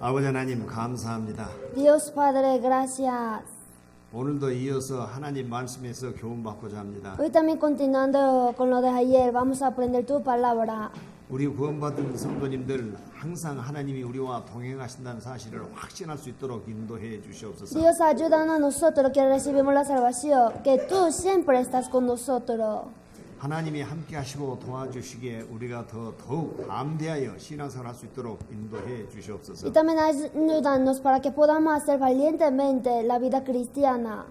아버지 하나님 감사합니다. Dios Padre, gracias. 오늘도 이어서 하나님 말씀에서 교훈받고자 합니다. Hoy también continuando con lo de ayer, vamos a aprender tu palabra. 우리 구원받은 성도님들 항상 하나님이 우리와 동행하신다는 사실을 확신할 수 있도록 인도해 주시옵소서. Dios, ayúdanos a nosotros que recibimos la salvación, que tú siempre estás con nosotros. 하나님이 함께 하시고 도와주시기에 우리가 더욱 담대하여 신앙생활 할 수 있도록 인도해 주시옵소서. Y también ayúdanos para que podamos hacer valientemente la vida cristiana.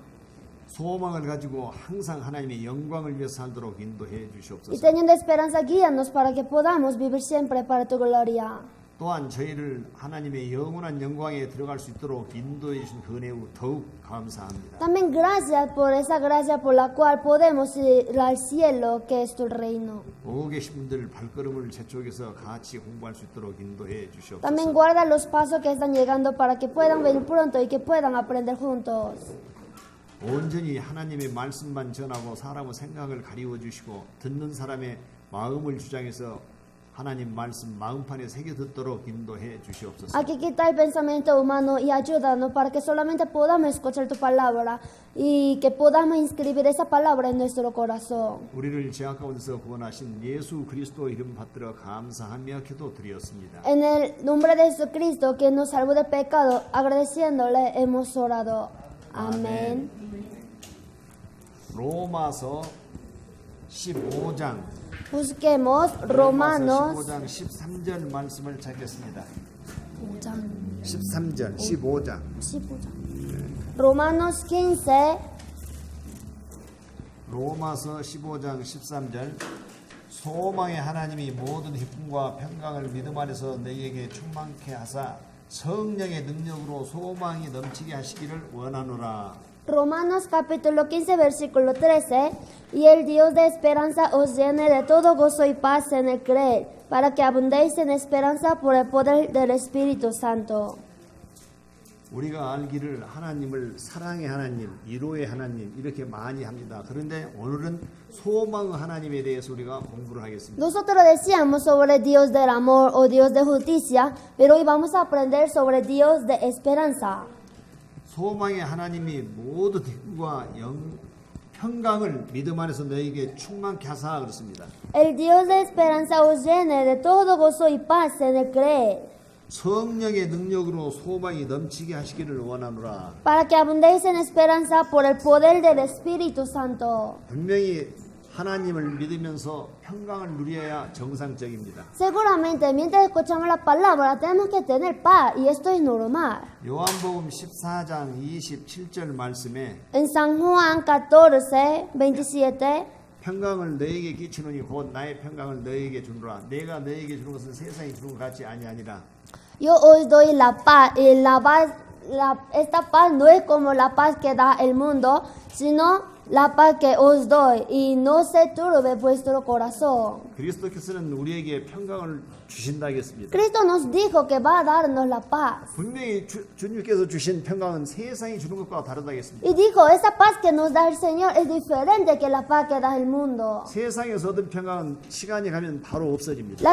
소망을 가지고 항상 하나님의 영광을 위해 살도록 인도해 Y 주시옵소서. teniendo esperanza, guíanos para que podamos vivir siempre para tu gloria. 또한 저희를 하나님의 영원한 영광에 들어갈 수 있도록 인도해 주신 그 은혜 더욱 감사합니다. También gracias por esa gracia por la cual podemos ir al cielo, que es tu reino. 오고 계신 분들 발걸음을 제쪽에서 같이 공부할 수 있도록 인도해 주시옵소서. También guarda los pasos que están llegando para que puedan venir pronto y que puedan aprender juntos. 온전히 하나님의 말씀만 전하고 사람의 생각을 가리워 주시고 듣는 사람의 마음을 주장해서 하나님 말씀 마음판에 새겨 듣도록 인도해 주시옵소서. Aquí quita el pensamiento humano y ayúdanos para que solamente podamos escuchar tu palabra y que podamos inscribir esa palabra en nuestro corazón. 우리를 죄악 가운데서 구원하신 예수 그리스도 이름 받들어 감사하며 기도드렸습니다. En el nombre de Jesucristo, que nos salvó del pecado, agradeciéndole hemos orado. Amén. 로마서 15장 Busquemos Romanos 15장 13절 말씀을 찾겠습니다. 5장. 13절 15장 Romanos 15, 로마서 15장 13절 소망의 하나님이 모든 기쁨과 평강을 믿음 안에서 너희에게 충만케 하사 성령의 능력으로 소망이 넘치게 하시기를 원하노라. Romanos capítulo 15, versículo 13. Y el Dios de esperanza os llene de todo gozo y paz en el creer, para que abundéis en esperanza por el poder del Espíritu Santo. 우리가 알기를 하나님을 사랑의 하나님, 위로의 하나님 이렇게 많이 합니다. 그런데 오늘은 소망의 하나님에 대해서 우리가 공부를 하겠습니다. Nosotros decíamos sobre Dios del amor o Dios de justicia, pero hoy vamos a aprender sobre Dios de esperanza. 소망의 하나님이 모든 힘과 평강을 믿음 안에서 너에게 충만케 하사 그렇습니다. El Dios de esperanza os llene de todo gozo y paz en el creer, 성령의 능력으로 소망이 넘치게 하시기를 원하노라. para que abundéis en esperanza por el poder del Espíritu Santo. 분명히 하나님을 믿으면서 평강을 누려야 정상적입니다. Seguramente mientras escuchamos la palabra tenemos que tener paz y esto es normal. 요한복음 14장 27절 말씀에 En San Juan 14, 27, 평강을 너에게 끼치노니 곧 나의 평강을 너에게 주노라. 내가 너에게 주는 것은 세상이 주는 것 같이 아니하니라. yo os doy la paz y esta paz no es como la paz que da el mundo, sino la paz que os doy y no se turbe vuestro corazón. 그리스도께서는 우리에게 평강을 주신다 했습니다. Cristo nos dijo que va a darnos la paz. 분명히 주님께서 주신 평강은 세상이 주는 것과 다르다 했습니다. Y dijo, esa paz que nos da el Señor es diferente que la paz que da el mundo. 세상에서 얻은 평강은 시간이 가면 바로 없어집니다.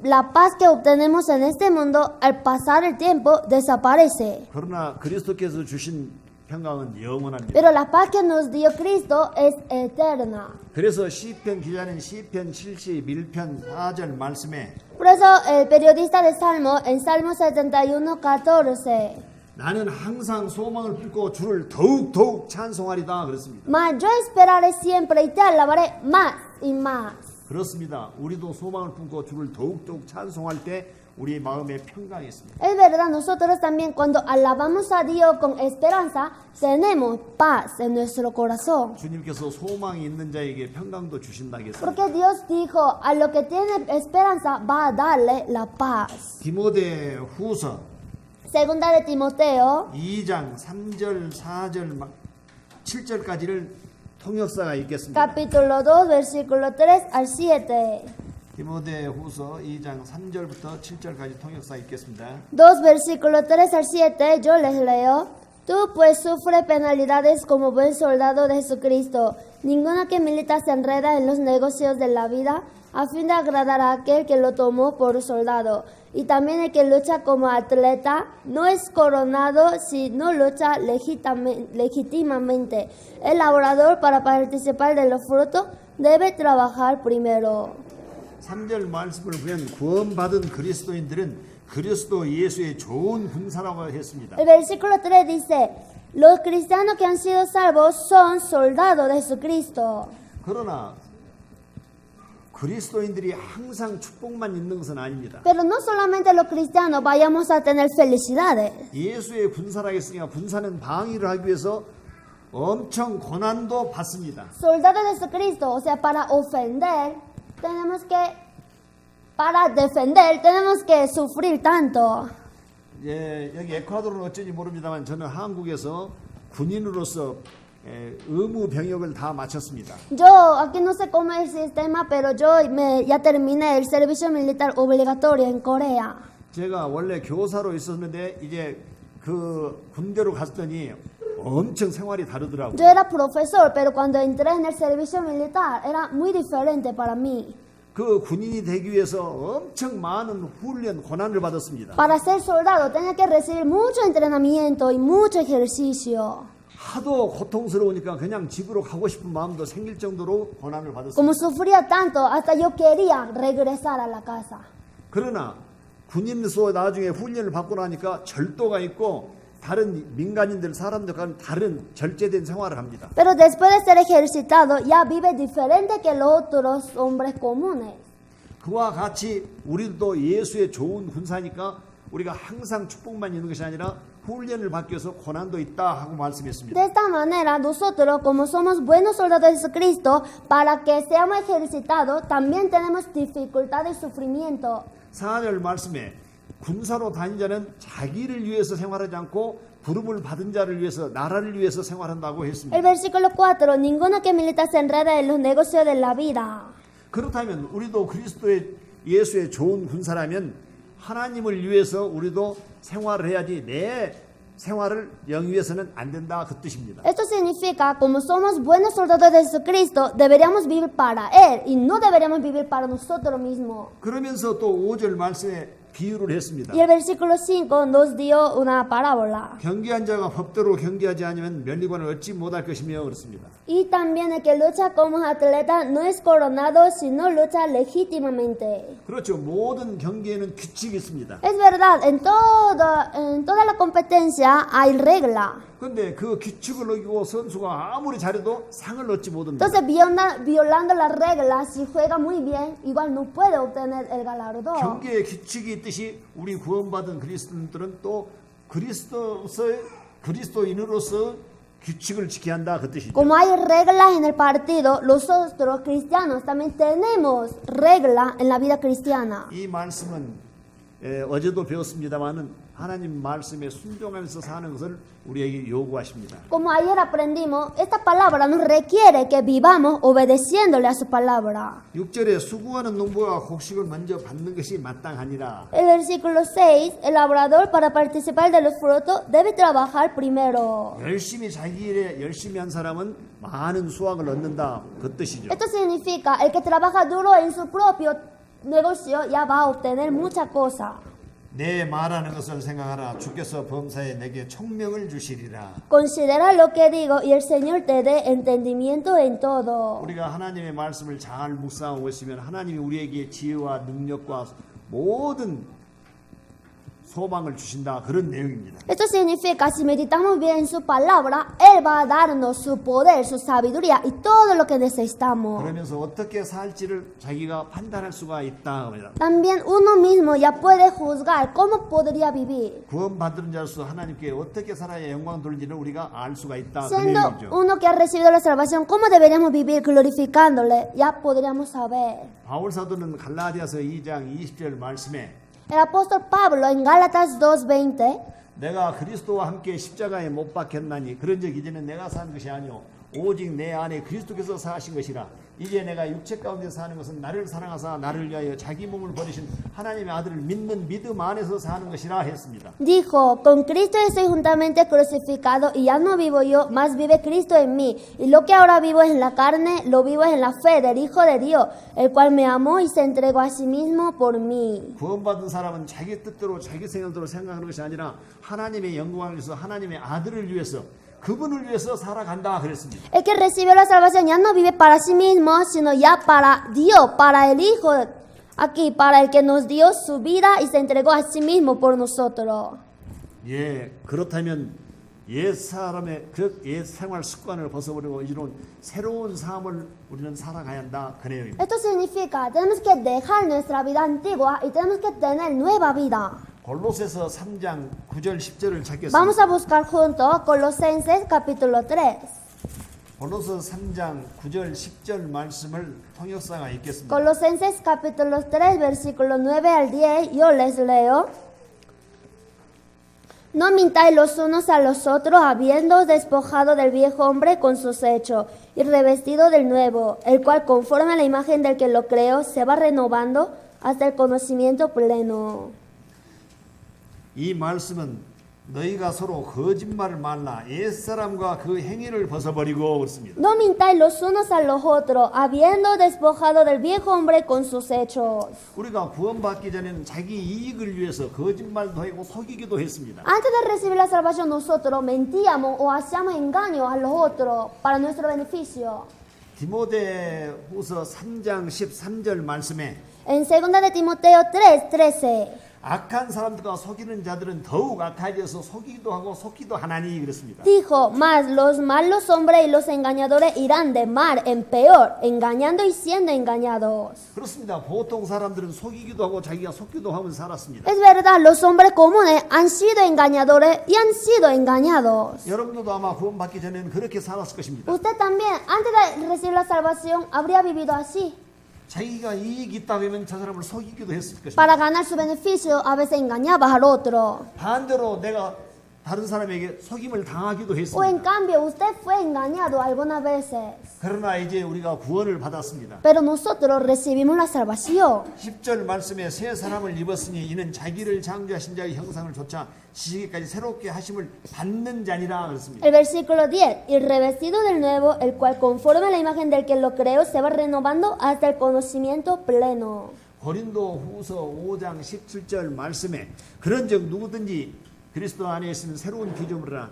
La paz que obtenemos en este mundo, al pasar el tiempo, desaparece. 그러나 그리스도께서 주신 평강은 영원합니다. Pero la paz que nos dio Cristo es eterna. 그래서 시편 기자는 시편 71편 4절 말씀에 Por eso el periodista de Salmo, en Salmo 71, 14, 나는 항상 소망을 품고 주를 더욱 찬송하리다 그랬습니다. mas yo esperaré siempre y te alabaré más y más. 그렇습니다. 우리도 소망을 품고 주를 더욱 찬송할 때 우리의 마음에 평강이 있습니다. Es verdad, nosotros también cuando alabamos a Dios con esperanza, tenemos paz en nuestro corazón. 주님께서 소망이 있는 자에게 평강도 주신다겠습니다. Porque Dios dijo, a lo que tiene esperanza va a darle la paz. 디모데 후서 Segunda de Timoteo, 2장 3절 4절 7절까지를 통역사가 읽겠습니다. capítulo 2, versículo 3 al 7. 디모데 후서 2장 3절부터 7절까지 통역사 읽겠습니다. 2 versículo 3 al 7, yo les leo. Tú pues sufre penalidades como buen soldado de Jesucristo. Ninguno que milita se enreda en los negocios de la vida, a fin de agradar a aquel que lo tomó por soldado. Y también el que lucha como atleta no es coronado si no lucha legítimamente. El laborador, para participar de los frutos, debe trabajar primero. 3절 말씀을 보면 구원받은 그리스도인들은 그리스도 예수의 좋은 군사라고 했습니다. El versículo 3 dice, los cristianos que han sido salvos son soldados de Jesucristo. 그러나 그리스도인들이 항상 축복만 있는 것은 아닙니다. Pero no solamente los cristianos vayamos a tener felicidades. 예수의 군사라 했으니까 군사는 방위를 하기 위해서 엄청 고난도 받습니다. Soldados de Jesucristo, o sea, para defender, tenemos que sufrir tanto. 여기 에콰도르는 어쩐지 모릅니다만 저는 한국에서 군인으로서 의무 병역을 다 마쳤습니다. Yo, aquí no sé cómo es el sistema, pero yo ya terminé el servicio militar obligatorio en Corea. 제가 원래 교사로 있었는데 이제 그 군대로 갔더니 엄청 생활이 다르더라고요. Yo era profesor, pero cuando entré en el servicio militar era muy diferente para mí. 그 군인이 되기 위해서 엄청 많은 훈련, 고난을 받았습니다. Para ser soldado tenía que recibir mucho entrenamiento y mucho ejercicio. 하도 고통스러우니까 그냥 집으로 가고 싶은 마음도 생길 정도로 고난을 받았습니다. Como sufría tanto, hasta yo quería regresar a la casa. 그러나 군인으로서 나중에 훈련을 받고 나니까 절도가 있고 다른 민간인들, 사람들과는 다른 절제된 생활을 합니다. Pero después de ser ejercitado, ya vive diferente que los otros hombres comunes. 그와 같이 우리도 예수의 좋은 군사니까 우리가 항상 축복만 있는 것이 아니라 훈련을 받기 위해서 고난도 있다 하고 말씀했습니다. De esta manera, nosotros, como somos buenos soldados de Jesucristo, para que seamos ejercitados, también tenemos dificultad y sufrimiento. 4절 말씀에 군사로 다닌 자는 자기를 위해서 생활하지 않고 부름을 받은 자를 위해서, 나라를 위해서 생활한다고 했습니다. El versículo 4, ninguno que milita se enreda en los negocios de la vida. 그렇다면 우리도 그리스도의 예수의 좋은 군사라면 하나님을 위해서 우리도 생활을 해야지 내 생활을 영 위해서는 안 된다 그 뜻입니다. Esto significa, como somos buenos soldados de Jesucristo, deberíamos vivir para Él y no deberíamos vivir para nosotros mismos. 그러면서 또 5절 말씀에 비유를 했습니다. Y el versículo 5 nos dio una parábola. 경계한 자가 법대로 경계하지 않으면 면류관을 얻지 못할 것이며 그렇습니다. Y también el que lucha como atleta no es coronado si no lucha legítimamente. 그렇죠. 모든 경기에는 규칙이 있습니다. Es verdad, en toda la competencia hay regla. 그런데 그 규칙을 어기고 선수가 아무리 잘해도 상을 얻지 못합니다. Entonces, violando las reglas, si juega muy bien, igual no puede obtener el galardón. 경계의 규칙이 있듯이 우리 구원받은 그리스도인들은 또 그리스도인으로서 규칙을 지켜야 한다 그 뜻이죠. Como hay reglas en el partido, nosotros cristianos también tenemos reglas en la vida cristiana. 이 말씀은 어제도 배웠습니다만은 하나님 말씀에 순종하면서 사는 것을 우리에게 요구하십니다. Como ayer aprendimos, esta palabra nos requiere que vivamos obedeciéndole a su palabra. 6절에 수고하는 농부가 곡식을 먼저 받는 것이 마땅하니라. El versículo 6, el labrador para participar de los frutos debe trabajar primero. 열심히 자기 일에 열심히 한 사람은 많은 수확을 얻는다 그 뜻이죠. Esto significa, el que trabaja duro en su propio negocio ya va a obtener mucha cosa. 내 말하는 것을 생각하라. 주께서 범사에 내게 총명을 주시리라. Considera lo que digo y el Señor te dé entendimiento en todo. 우리가 하나님의 말씀을 잘 묵상하고 있으면 하나님이 우리에게 지혜와 능력과 모든 소망을 주신다 그런 내용입니다. Esto significa, si meditamos bien en su palabra, Él va a darnos su poder, su sabiduría y todo lo que necesitamos. 그러면서 어떻게 살지를 자기가 판단할 수가 있다 합니다. También uno mismo ya puede juzgar cómo podría vivir. 구원받은 자로서 하나님께 어떻게 살아야 영광 돌리지를 우리가 알 수가 있다 그 Siendo 내용이죠. uno que ha recibido la salvación, ¿cómo deberíamos vivir glorificándole? Ya podríamos saber. 바울 사도는 갈라디아서 2장 20절 말씀에 El apóstol Pablo en Gálatas 2:20 내가 그리스도와 함께 십자가에 못 박혔나니 그런즉 이제는 내가 사는 것이 아니오 오직 내 안에 그리스도께서 사신 것이라 이제 내가 육체 가운데 사는 것은 나를 사랑하사 나를 위하여 자기 몸을 버리신 하나님의 아들을 믿는 믿음 안에서 사는 것이라 했습니다. Dijo, con Cristo estoy juntamente crucificado y ya no vivo yo, más vive Cristo en mí. Y lo que ahora vivo es en la carne, lo vivo es en la fe del Hijo de Dios, el cual me amó y se entregó a sí mismo por mí. 구원받은 사람은 자기 뜻대로 자기 생각대로 생각하는 것이 아니라 하나님의 영광을 위해서 하나님의 아들을 위해서 그분을 위해서 살아간다 그랬습니다. El que recibió la salvación ya no vive para sí mismo, sino ya para Dios, para el Hijo, aquí, para el que nos dio su vida y se entregó a sí mismo por nosotros. 예, 그렇다면 옛 사람의 그 옛 생활 습관을 벗어버리고 이런 새로운 삶을 우리는 살아가야 한다 그 내용입니다. Esto significa, tenemos que dejar nuestra vida antigua y tenemos que tener nueva vida. 골로새서 3장 9절 10절을 찾겠습니다. Vamos a buscar juntos Colosenses capítulo 3. 골로새 3장 9절 10절 말씀을 통역사가 읽겠습니다. Colosenses capítulo 3, versículo 9 al 10, yo les leo. No mintáis los unos a los otros, habiendo despojado del viejo hombre con sus hechos, y revestido del nuevo, el cual conforme a la imagen del que lo creó, se va renovando hasta el conocimiento pleno. 이 말씀은 너희가 서로 거짓말을 말라 옛사람과 그 행위를 벗어버리고 그렇습니다. No mintáis los unos a los otros, habiendo despojado del viejo hombre con sus hechos. 우리가 구원받기 전에는 자기 이익을 위해서 거짓말도 하고 속이기도 했습니다. Antes de recibir la salvación nosotros mentíamos o hacíamos engaños a los otros para nuestro beneficio. 디모데후서 3장 13절 말씀에 En 2 de Timoteo 3:13 악한 사람들과 속이는 자들은 더욱 악하여서 속이기도 하고 속기도 하나니 그랬습니다. dijo, mas los malos hombres y los engañadores irán de mal en peor, engañando y siendo engañados. 그렇습니다. 보통 사람들은 속이기도 하고 자기가 속기도 하면서 살았습니다. Es verdad, los hombres comunes han sido engañadores y han sido engañados. 여러분들도 아마 구원받기 전에는 그렇게 살았을 것입니다. Usted también, antes de recibir la salvación, habría vivido así. 자기가 이익이 있다고 하면 저 사람을 속이기도 했을 것입니다. Para ganar su beneficio, a veces engañaba al otro. 반대로 내가 다른 사람에게 속임을 당하기도 O en 했습니다. cambio, usted fue engañado algunas veces. 그러나 이제 우리가 구원을 받았습니다. Pero nosotros recibimos la salvación. 10절 말씀에 새 사람을 입었으니 이는 자기를 창조하신 자의 형상을 좇아 지시기까지 새롭게 하심을 받는 자니라 그랬습니다. El versículo 10, y revestido del nuevo, el cual conforme a la imagen del que lo creó, se va renovando hasta el conocimiento pleno. 고린도 후서 5장 17절 말씀에 그런즉 누구든지 그리스도 안에 있으면 새로운 피조물이라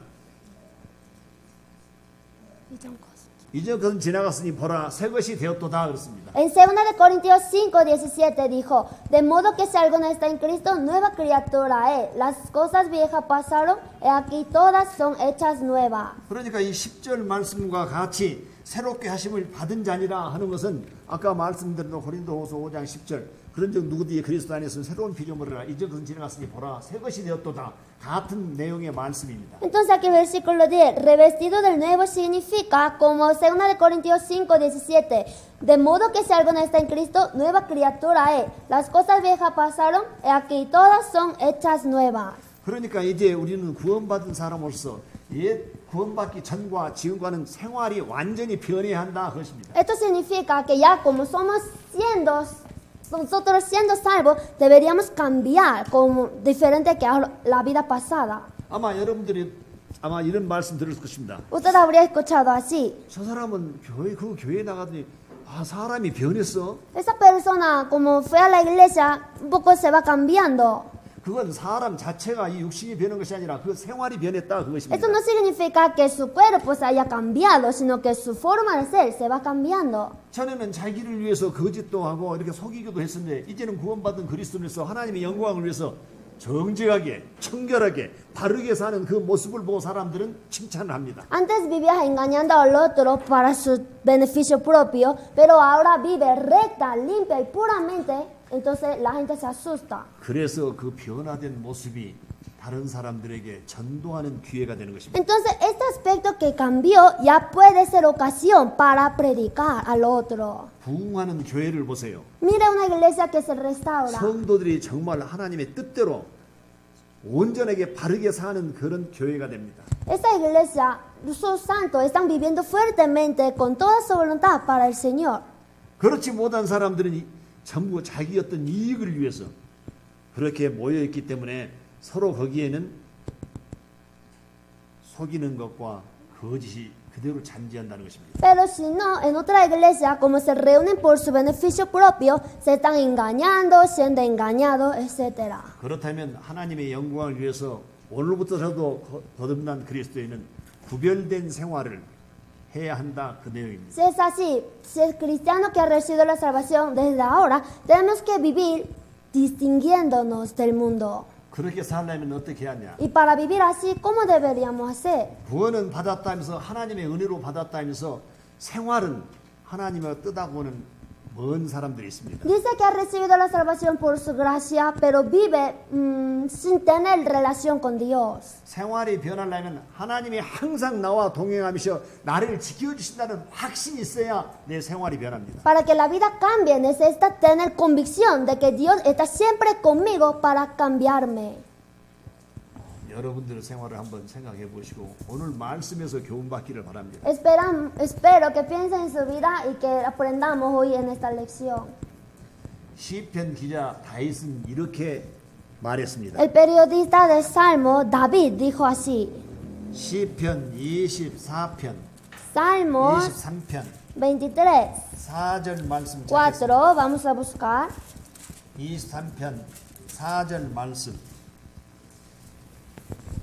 이전 것은 지나갔으니 보라 새 것이 되었도다 그렇습니다. En 2 de Corintios 5:17 dijo, de modo que si alguno está en Cristo, nueva criatura es. Las cosas viejas pasaron, y aquí todas son hechas nuevas. 그러니까 이 10절 말씀과 같이 새롭게 하심을 받은 자니라 하는 것은 아까 말씀드린 고린도후서 5장 10절 그런즉 누구든지 그리스도 안에 있으면 새로운 피조물이라 이전 것은 지나갔으니 보라 새 것이 되었도다 같은 내용의 말씀입니다. Entonces aquí el versículo 10, revestido del nuevo significa, como 2 de Corintios 5:17, de modo que si alguno está en Cristo, nueva criatura es. Las cosas viejas pasaron, y aquí todas son hechas nuevas. 그러니까 이제 우리는 구원받은 사람으로서 옛 구원받기 전과 지금과는 생활이 완전히 변해야 한다 그것입니다. Esto significa que ya como nosotros siendo salvos, deberíamos cambiar como diferente que la vida pasada. 아마 여러분들이 아마 이런 말씀 들을 것입니다. Usted habría escuchado así. 저 사람은 교회 나가더니 사람이 변했어. Esa persona, como fue a la iglesia, un poco se va cambiando. 그건 사람 자체가 이 육신이 변한 것이 아니라 그 생활이 변했다 그것입니다. Esto no significa que su cuerpo se haya cambiado, sino que su forma de ser se va cambiando. 전에는 자기를 위해서 거짓도 하고 이렇게 속이기도 했었는데 이제는 구원받은 그리스도인으로서 하나님의 영광을 위해서 정직하게, 청결하게, 바르게 사는 그 모습을 보고 사람들은 칭찬을 합니다. Antes vivías engañando al otro para su beneficio propio, pero ahora vive recta, limpia y puramente, entonces la gente se asusta. 그래서 그 변화된 모습이 다른 사람들에게 전도하는 기회가 되는 것입니다. Entonces este aspecto que cambió ya puede ser ocasión para predicar al otro. 부흥하는 교회를 보세요. Mire una iglesia que se restaura. 성도들이 정말 하나님의 뜻대로 온전하게 바르게 사는 그런 교회가 됩니다. Esta iglesia, sus santos están viviendo fuertemente con toda su voluntad para el Señor. 그렇지 못한 사람들은 전부 자기 어떤 이익을 위해서 그렇게 모여있기 때문에 서로 거기에는 속이는 것과 거짓이 그대로 잔재한다는 것입니다. Pero si no, en otra iglesia, como se reúnen por su beneficio propio, se están engañando, siendo engañados, etc. 그렇다면 하나님의 영광을 위해서 오늘부터라도 거듭난 그리스도인은 구별된 생활을 해야 한다 그 내용입니다. Si es así, si el cristiano que ha recibido la salvación desde ahora, tenemos que vivir distinguiéndonos del mundo. 그렇게 살려면 어떻게 해야 하냐? Y para vivir así, ¿cómo deberíamos hacer? 구원은 받았다면서 하나님의 은혜로 받았다면서 생활은 하나님의 뜻하고는 먼 사람들이 있습니다. Dice que ha recibido la salvación por su gracia, pero vive sin tener relación con Dios. 생활이 변하려면 하나님이 항상 나와 동행하면서 나를 지켜주신다는 확신이 있어야 내 생활이 변합니다. Para que la vida cambie, necesita tener convicción de que Dios está siempre conmigo para cambiarme. 여러분들의 생활을 한번 생각해 보시고 오늘 말씀에서 교훈 받기를 바랍니다. Espero que piensen en su vida y que aprendamos hoy en esta lección. 시편 기자 다윗은 이렇게 말했습니다. El periodista de Salmo, David, dijo así. 시편 24편, Salmos 23편 23, 4절 말씀 4, 찾겠습니다. vamos a buscar. 23편 4절 말씀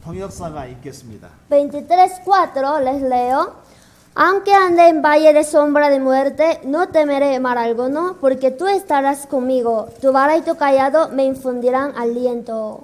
통역사가 읽겠습니다. 23:4 les leo. Aunque ande en valle de sombra de muerte, no temeré mal alguno, porque tú estarás conmigo. Tu vara y tu callado me infundirán aliento.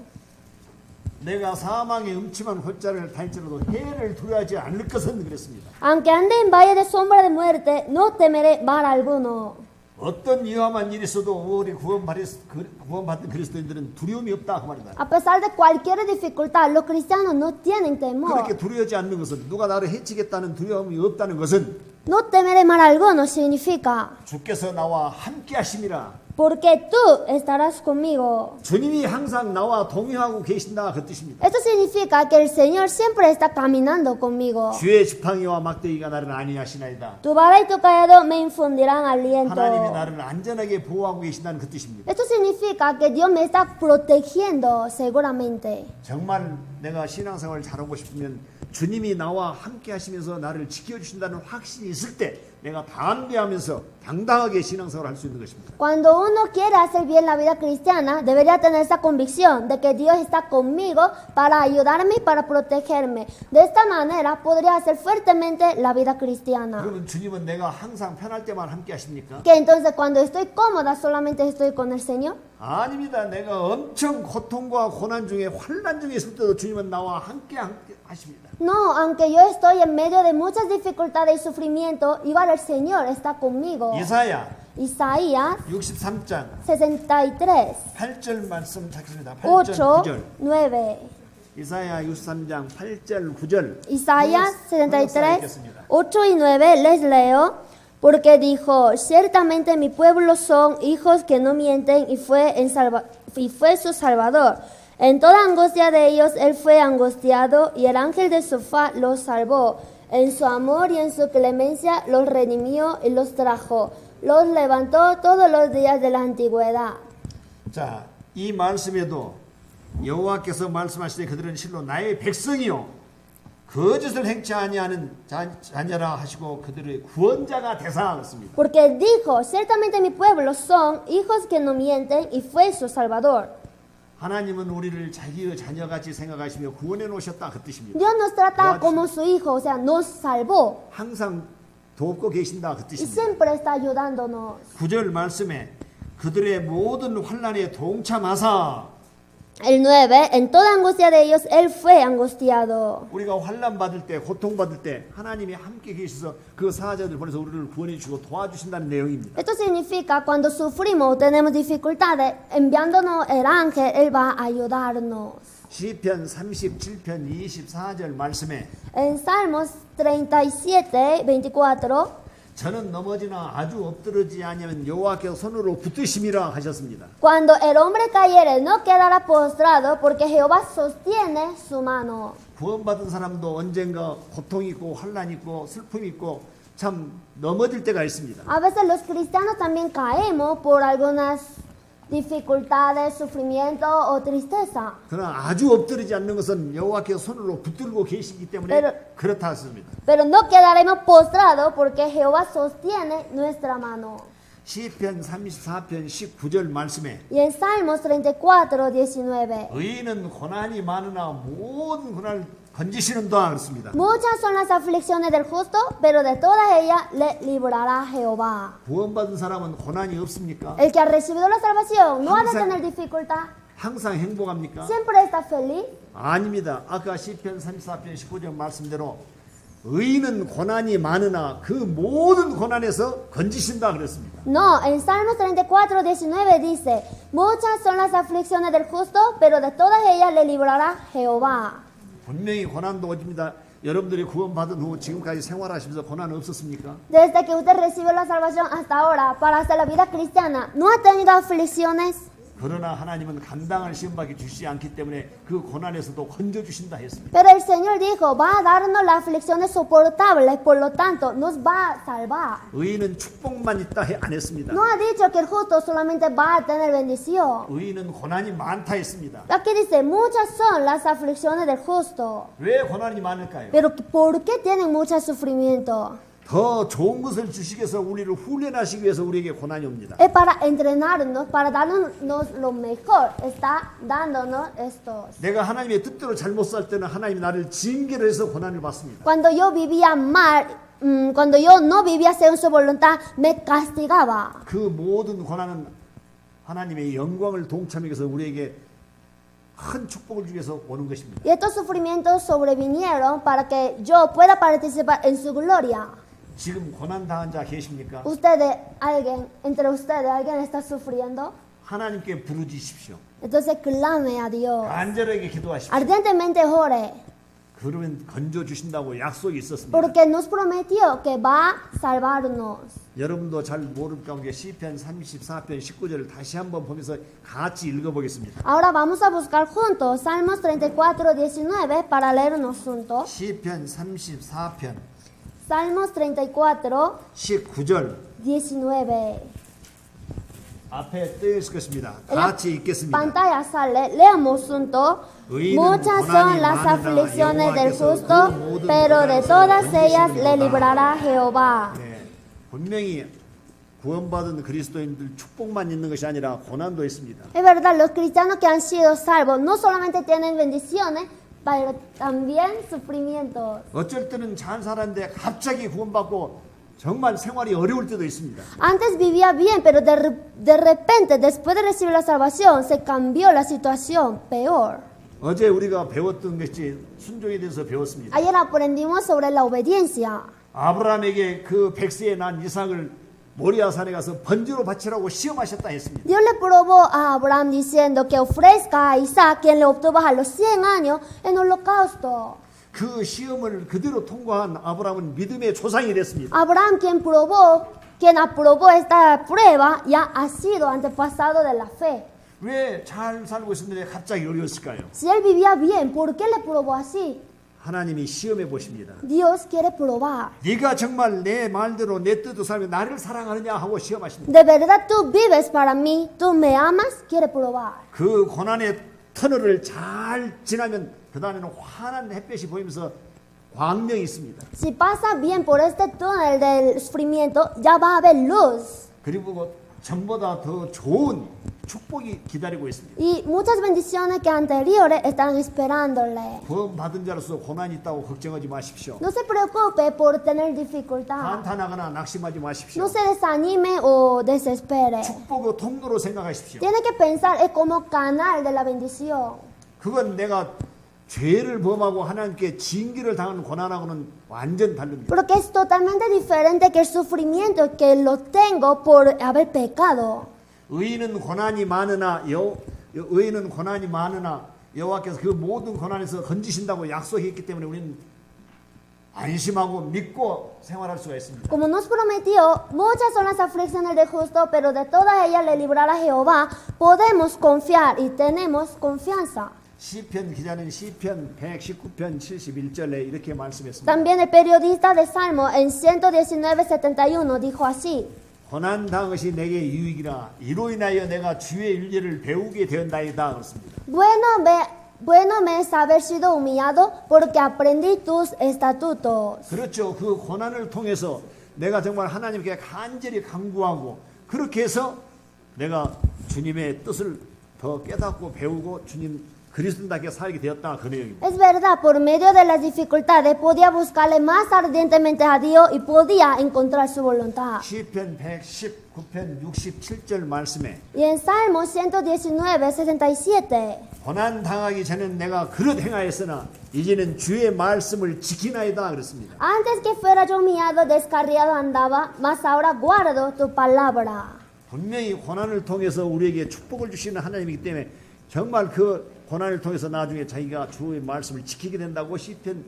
내가 사망의 음침한 홀자를 달지라도 해를 두려워하지 않을 것은 그랬습니다. Aunque ande en valle de sombra de muerte, no temeré mal alguno. 어떤 위험한 일이 있어도 우리 구원받은 그리스도인들은 두려움이 없다 그 말이다. A pesar de cualquier dificultad, los cristianos no tienen temor. 그렇게 두려워하지 않는 것은 누가 나를 해치겠다는 두려움이 없다는 것은 No temeré mal alguno significa, 주께서 나와 함께 하심이라. porque tú estarás conmigo. 주님이 항상 나와 동행하고 계신다 그 뜻입니다. Esto significa que el Señor siempre está caminando conmigo. 주의 지팡이와 막대기가 나를 안위하시나이다. Tu vara y tu callado me infundirán aliento. 하나님이 나를 안전하게 보호하고 계신다는 그 뜻입니다. Esto significa que Dios me está protegiendo seguramente. 정말 내가 신앙생활을 잘하고 싶으면 주님이 나와 함께 하시면서 나를 지켜주신다는 확신이 있을 때 내가 담대하면서 당당하게 신앙생활을 할 수 있는 것입니다. Cuando uno quiere hacer bien la vida cristiana, debería tener esa convicción de que Dios está conmigo para ayudarme y para protegerme. De esta manera podría hacer fuertemente la vida cristiana. 그러면 주님은 내가 항상 편할 때만 함께 하십니까? Que entonces cuando estoy cómoda solamente estoy con el Señor. 아닙니다. 내가 엄청 고통과 고난 중에 환난 중에 있을 때도 주님은 나와 함께 하십니다. No, aunque yo estoy en medio de muchas dificultades y sufrimiento, igual el Señor está conmigo. 이사야 Isaías 63장 63, 8절 말씀 찾겠습니다. 8절 8, 9절. 9. 이사야 63장 8절 9절. Isaías 통역사 73, 읽겠습니다. 8 y 9 les leo, porque dijo, ciertamente mi pueblo son hijos que no mienten y fue su salvador. En toda angustia de ellos él fue angustiado y el ángel de su faz los salvó. En su amor y en su clemencia los redimió y los trajo. Los levantó todos los días de la antigüedad. 자, 이 말씀에도 여호와께서 말씀하시되 그들은 실로 나의 백성이요 거짓을 행치 아니하는 자녀라 하시고 그들의 구원자가 되사 그랬습니다. Porque dijo, ciertamente mi pueblo son hijos que no mienten y fue su salvador. 하나님은 우리를 자기의 자녀같이 생각하시며 구원해 놓으셨다 그 뜻입니다. Dios nos trata como su hijo, o sea, nos salvó 항상 돕고 계신다 그 y 뜻입니다. siempre está ayudándonos. 9절 말씀에 그들의 모든 환난에 동참하사 El 9, en toda angustia de ellos él fue angustiado. 우리가 환난 받을 때 고통 받을 때 하나님이 함께 계셔서 그 사자들 보내서 우리를 구원해 주시고 도와주신다는 내용입니다. Esto significa cuando sufrimos o tenemos dificultades, enviándonos el ángel, él va a ayudarnos. 시편 37편 24절 말씀에 En Salmos 37, 24, 저는 넘어지나 아주 엎드러지지 아니하면 여호와께서 손으로 붙드심이라 하셨습니다. cuando el hombre cayere no quedará postrado porque Jehová sostiene su mano. 구원받은 사람도 언젠가 고통이 있고 환난 있고 슬픔이 있고 참 넘어질 때가 있습니다. A veces los cristianos también caemos por algunas dificultades, sufrimiento o tristeza. 그러나 아주 엎드리지 않는 것은 여호와께서 손으로 붙들고 계시기 때문에 Pero- 그렇다 했습니다. Pero no quedaremos postrados porque Jehová sostiene nuestra mano. 시편 34편 19절 말씀에 Y en Salmos 34:19. 의인은 고난이 많으나 모든 고난을 건지시는도다 그렇습니다. Muchas son las aflicciones del justo, pero de todas ellas le librará Jehová. 구원받은 사람은 고난이 없습니까? El que ha recibido la salvación no ha de 항상- tener dificultad. 항상 행복합니까? Siempre está feliz. 아닙니다. 아까 시편 34편 19절 말씀대로 의인은 고난이 많으나 그 모든 고난에서 건지신다 그랬습니다. No, en Salmos 34:19 dice, muchas son las aflicciones del justo, pero de todas ellas le librará Jehová. 분명히 고난도 오집니다. 여러분들이 구원받은 후 지금까지 생활하시면서 고난 없었습니까? Desde que usted recibió la salvación hasta ahora, para hacer la vida cristiana, ¿no ha tenido aflicciones? 그러나 하나님은 감당할 시험받기 주시지 않기 때문에 그 고난에서도 건져주신다 했습니다. Pero el Señor dijo, va a darnos las aflicciones soportables, por lo tanto, nos va a salvar. 의인은 축복만 있다 안 했습니다. No ha dicho que el justo solamente va a tener bendición. 의인은 고난이 많다 했습니다. Aquí dice, muchas son las aflicciones del justo. 왜 고난이 많을까요? Pero ¿por qué tienen mucho sufrimiento? 더 좋은 것을 주시기 위해서 우리를 훈련하시기 위해서 우리에게 고난이 옵니다. Es para entrenarnos, para darnos lo mejor. Está dándonos estos. 내가 하나님의 뜻대로 잘못 살 때는 하나님이 나를 징계를 해서 고난을 받습니다. Cuando yo vivía mal, cuando yo no vivía según su voluntad, me castigaba. 그 모든 고난은 하나님의 영광을 동참하기 위해서 우리에게 큰 축복을 주기 위해서 오는 것입니다. Y estos sufrimientos sobrevinieron para que yo pueda participar en su gloria. 지금 고난 당한 자 계십니까? Ustedes, entre ustedes, alguien está sufriendo. 하나님께 부르짖으십시오. Entonces clame a Dios. 간절하게 기도하십시오. Ardientemente ore. 그러면 건져 주신다고 약속이 있었습니다. Porque nos prometió que va a salvarnos. 여러분도 잘 모를 가운데 시편 34편 19절을 다시 한번 보면서 같이 읽어보겠습니다. Ahora vamos a buscar juntos Salmos 34:19 para leernos juntos. 시편 34편 Salmos 34:19. 19절 앞에 뜨여 있을 것입니다. En la 같이 읽겠습니다. pantalla sale, leamos juntos. Muchas son las aflicciones del justo, pero de todas ellas le librará Jehová. 네, 분명히 구원받은 그리스도인들 축복만 있는 것이 아니라 고난도 있습니다. Es verdad, los cristianos que han sido salvos no solamente tienen bendiciones, pero también sufrimientos. 어쩔 때는 잘 살았는데 갑자기 구원받고 정말 생활이 어려울 때도 있습니다. Antes vivía bien, pero de repente, después de recibir la salvación, se cambió la situación peor. 어제 우리가 배웠던 것이 순종에 대해서 배웠습니다. Ayer aprendimos sobre la obediencia. 아브라함에게 그 백세에 난 이삭을 모리아산에 가서 번제로 바치라고 시험하셨다 했습니다. Dios le probó a Abraham diciendo que ofrezca a Isaac, quien le obtuvo a los 100 años, en holocausto. 그 시험을 그대로 통과한 아브라함은 믿음의 조상이 됐습니다. Abraham, quien aprobó esta prueba, ya ha sido antepasado de la fe. 왜 잘 살고 있었는데 갑자기 어려웠을까요? Si él vivía bien, ¿por qué le probó así? 하나님이 시험해 보십니다. Dios quiere probar. 네가 정말 내 말대로 내 뜻대로 살면 나를 사랑하느냐 하고 시험하십니다. ¿De verdad tú vives para mí? ¿Tú me amas? Quiere probar. 그 고난의 터널을 잘 지나면 그 다음에는 환한 햇볕이 보이면서 광명이 있습니다. Si pasa bien por este túnel del sufrimiento, ya va a haber luz. 그리고 전보다 더 좋은 축복이 기다리고 있습니다. Y muchas bendiciones que anteriores están esperándole. 구원받은 자로서 고난이 있다고 걱정하지 마십시오. No se preocupe por tener dificultad. 한탄하거나 낙심하지 마십시오. No se desanime o desespere. 축복의 통로로 생각하십시오. Tiene que pensar es como canal de la bendición. 그건 내가 죄를 범하고 하나님께 징계를 당하는 고난하고는 완전 다릅니다. Porque es totalmente diferente que el sufrimiento que lo tengo por haber pecado. 의인은 고난이 많으나 여호와께서 그 모든 고난에서 건지신다고 약속했기 때문에 우리는 안심하고 믿고 생활할 수가 있습니다. Como nos prometió, muchas son las aflicciones del justo, pero de todas ellas le librará Jehová. Podemos confiar y tenemos confianza. 시편 기자는 시편 119편 71절에 이렇게 말씀했습니다. También el periodista de Salmo en 119:71 dijo así: 고난 당한 것이 내게 유익이라 이로 인하여 내가 주의 윤례를 배우게 되었나이다 그렇습니다. Bueno me es haber sido humillado porque aprendí tus estatutos. 그렇죠. 그 고난을 통해서 내가 정말 하나님께 간절히 간구하고 그렇게 해서 내가 주님의 뜻을 더 깨닫고 배우고 주님 그리스도답게 살게 되었다 그 내용입니다. Es verdad, por medio de las dificultades podía buscarle más ardientemente a Dios y podía encontrar su voluntad. 시편 119편 67절 말씀에 Y en Salmo 119:67, 고난 당하기 전엔 내가 그릇 행하였으나 이제는 주의 말씀을 지키나이다 그랬습니다. antes que fuera yo humillado, descarriado andaba, mas ahora guardo tu palabra. 분명히 고난을 통해서 우리에게 축복을 주시는 하나님이기 때문에 정말 그 고난을 통해서 나중에 자기가 주의 말씀을 지키게 된다고 시편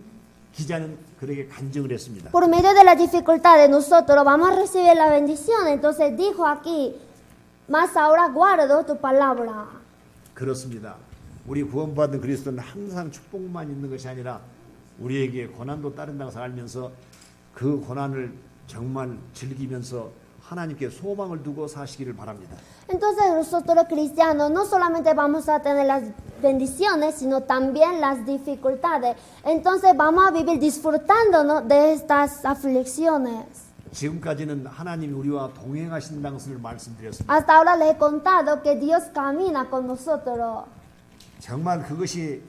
기자는 그렇게 간증을 했습니다. Por medio de las dificultades nosotros vamos a recibir la bendición. Entonces dijo aquí, mas ahora guardo tu palabra. 그렇습니다. 우리 구원받은 그리스도는 항상 축복만 있는 것이 아니라 우리에게 고난도 따른다고 알면서 그 고난을 정말 즐기면서 하나님께 소망을 두고 사시기를 바랍니다. Entonces nosotros los cristianos no solamente vamos a tener las bendiciones, sino también las dificultades. Entonces vamos a vivir disfrutándonos de estas aflicciones. 지금까지는 하나님이 우리와 동행하신다는 것을 말씀드렸습니다. Hasta ahora les he contado que Dios camina con nosotros. 정말 그것이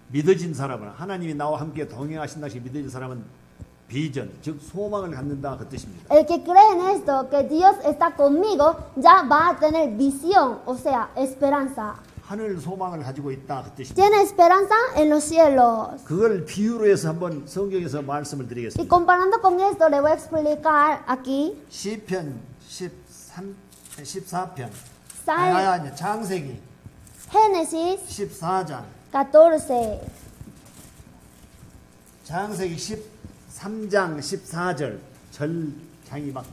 믿어진 사람은 하나님이 나와 함께 동행하신다 것이 믿어진 사람은 비전, 즉 소망을 갖는다 그 뜻입니다. El que cree en esto, que Dios está conmigo, ya va a tener visión, o sea, esperanza. 하늘 소망을 가지고 있다 그 뜻입니다. Tiene esperanza en los cielos. 그걸 비유로 해서 한번 성경에서 말씀을 Y 드리겠습니다. comparando con esto, le voy a explicar aquí. 시편 14편 Sal- 창세기 Génesis 14장 14. 창세기 13장 14절 절장이 막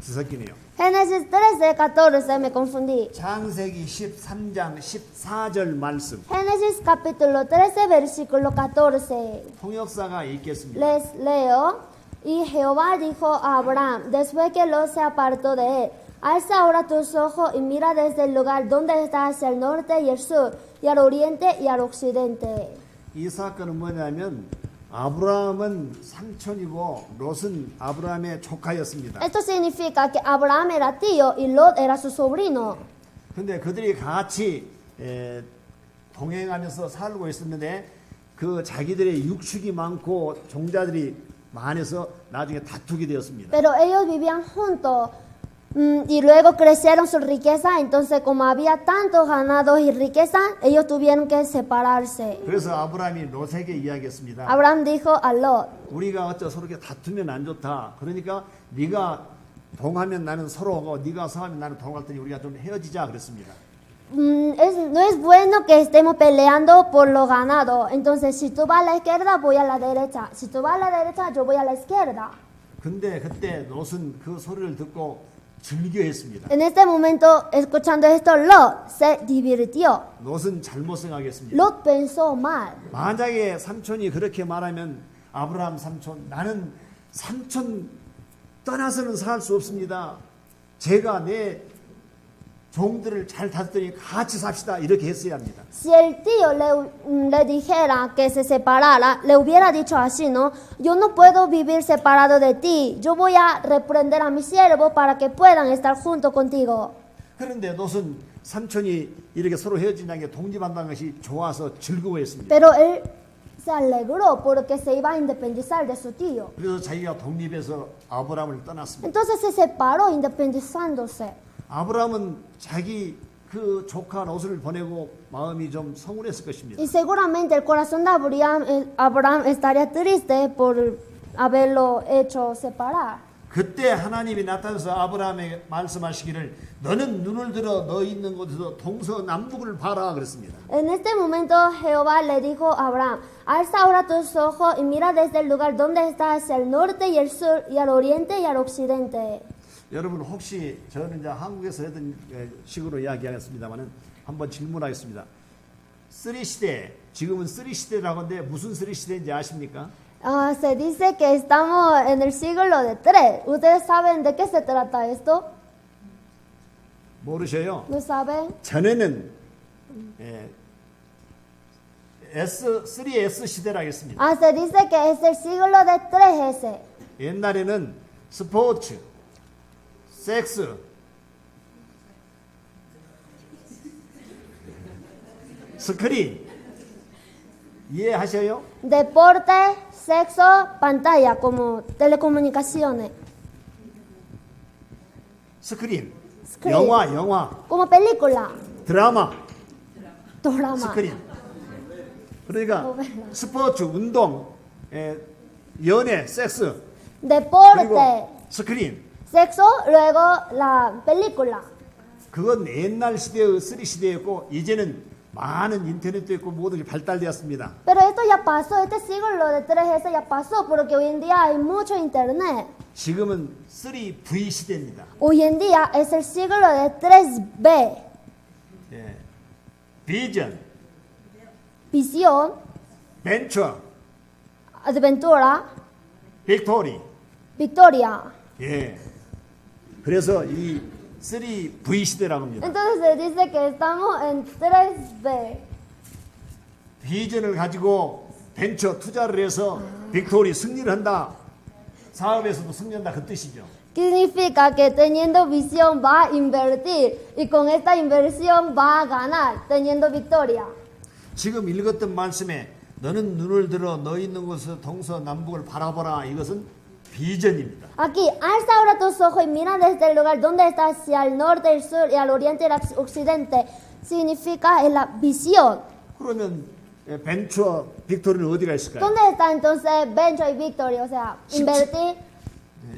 뒤섞이네요. Génesis 13:14, me confundí. 창세기 13장 14절 말씀 Génesis capítulo 13, versículo 14. 통역사가 읽겠습니다. Les leo. Y Jehová dijo a Abraham, después que Lot se apartó de él, alza ahora tus ojos y mira desde el lugar donde está hacia el norte y el sur, y al oriente y al occidente. 이 사건은 뭐냐면 아브라함은 삼촌이고 롯은 아브라함의 조카였습니다. Esto significa que Abraham era tío y Lot era su sobrino. 근데 그들이 같이 동행하면서 살고 있었는데 그 자기들의 육축이 많고 종자들이 많아서 나중에 다투게 되었습니다. Pero ellos vivían juntos y luego crecieron su riqueza. Entonces, como había tantos ganados y riqueza, ellos tuvieron que separarse. 그래서 아브라함이 롯에게 이야기했습니다. Abraham dijo a Lot, 우리가 어째 서로 이렇게 다투면 안 좋다. 그러니까 네가 동하면 나는 서로하고 네가 서하면 나는 동할 테니 우리가 좀 헤어지자 그랬습니다. no es bueno que estemos peleando por los ganados. Entonces, si tú vas a la izquierda, voy a la derecha. Si tú vas a la derecha, yo voy a la izquierda. 근데 그때 롯은 그 소리를 듣고 즐겨했습니다. En este momento, escuchando esto, Lot se divirtió. 롯은 잘못 생각했습니다. Lot pensó mal. 만약에 삼촌이 그렇게 말하면 아브라함 삼촌 나는 삼촌 떠나서는 살 수 없습니다. 제가 내 종들을 잘 다스리니 같이 삽시다 이렇게 했어야 합니다. Si el tío le dijera que se separara, le hubiera dicho así, ¿no? Yo no puedo vivir separado de ti. Yo voy a reprender a mis siervos para que puedan estar junto contigo. 그런데 롯은 삼촌이 이렇게 서로 헤어진다는 게 독립한다는 것이 좋아서 즐거워했습니다. Pero él se alegró porque se iba a independizar de su tío. 그래서 자기가 독립해서 아브라함을 떠났습니다. Entonces se separó independizándose. 아브라함은 자기 그 조카 롯을 보내고 마음이 좀 서운했을 것입니다. Y seguramente el corazón de Abraham estaría triste por haberlo hecho separar. 그때 하나님이 나타나서 아브라함에게 말씀하시기를 너는 눈을 들어 너 있는 곳에서 동서남북을 봐라 그랬습니다. En este momento Jehová le dijo a Abraham, alza ahora tus ojos y mira desde el lugar donde está hacia el norte y el sur y al oriente y al occidente. 여러분 혹시 저는 이제 한국에서 했던 식으로 이야기하겠습니다만은 한번 질문하겠습니다. 쓰리 시대, 지금은 쓰리 시대라고 하는데 무슨 쓰리 시대인지 아십니까? Se dice que estamos en el siglo de 3. ¿Ustedes saben de qué se trata esto? 모르셔요? ¿No saben? 전에는 S3S 시대라고 했습니다. Se dice que es el siglo de 3S. 옛날에는 스포츠, 섹스, 스크린, 이해하셔요? Deporte, sexo, pantalla, como telecomunicaciones. 스크린, 스크린. 영화, Como película, 드라마, drama. 스크린. 그러니까 노벨라. 스포츠, 운동, 연애, 섹스, 그리고 Deporte, 스크린. sexo, luego la película. 그건 옛날 시대의 쓰리 시대였고 이제는 많은 인터넷도 있고 모든 게 발달되었습니다. Pero esto ya pasó, este siglo de 3S ya pasó, porque hoy en día hay mucho internet. 지금은 3V 시대입니다. Hoy en día es el siglo de 3B. 예. 비전, Visión, 벤처, aventura, 빅토리. victoria. 예. 그래서 이 3V 시대라고 합니다. Entonces se dice que estamos en 3B. 비전을 가지고 벤처 투자를 해서 빅토리 승리를 한다. 사업에서도 승리한다 그 뜻이죠. ¿Qué significa? Que teniendo visión va a invertir y con esta inversión va a ganar, teniendo victoria. 지금 읽었던 말씀에 너는 눈을 들어 너 있는 곳에서 동서남북을 바라보라. 이것은 비전입니다. Aquí, alza ahora tus ojos y mira desde el lugar donde estás, hacia el norte, el sur y al oriente y al occidente. Significa es la visión. 그러면 벤처 빅토리는 어디가 있을까요? ¿Dónde está entonces venture y victory? O sea, invertir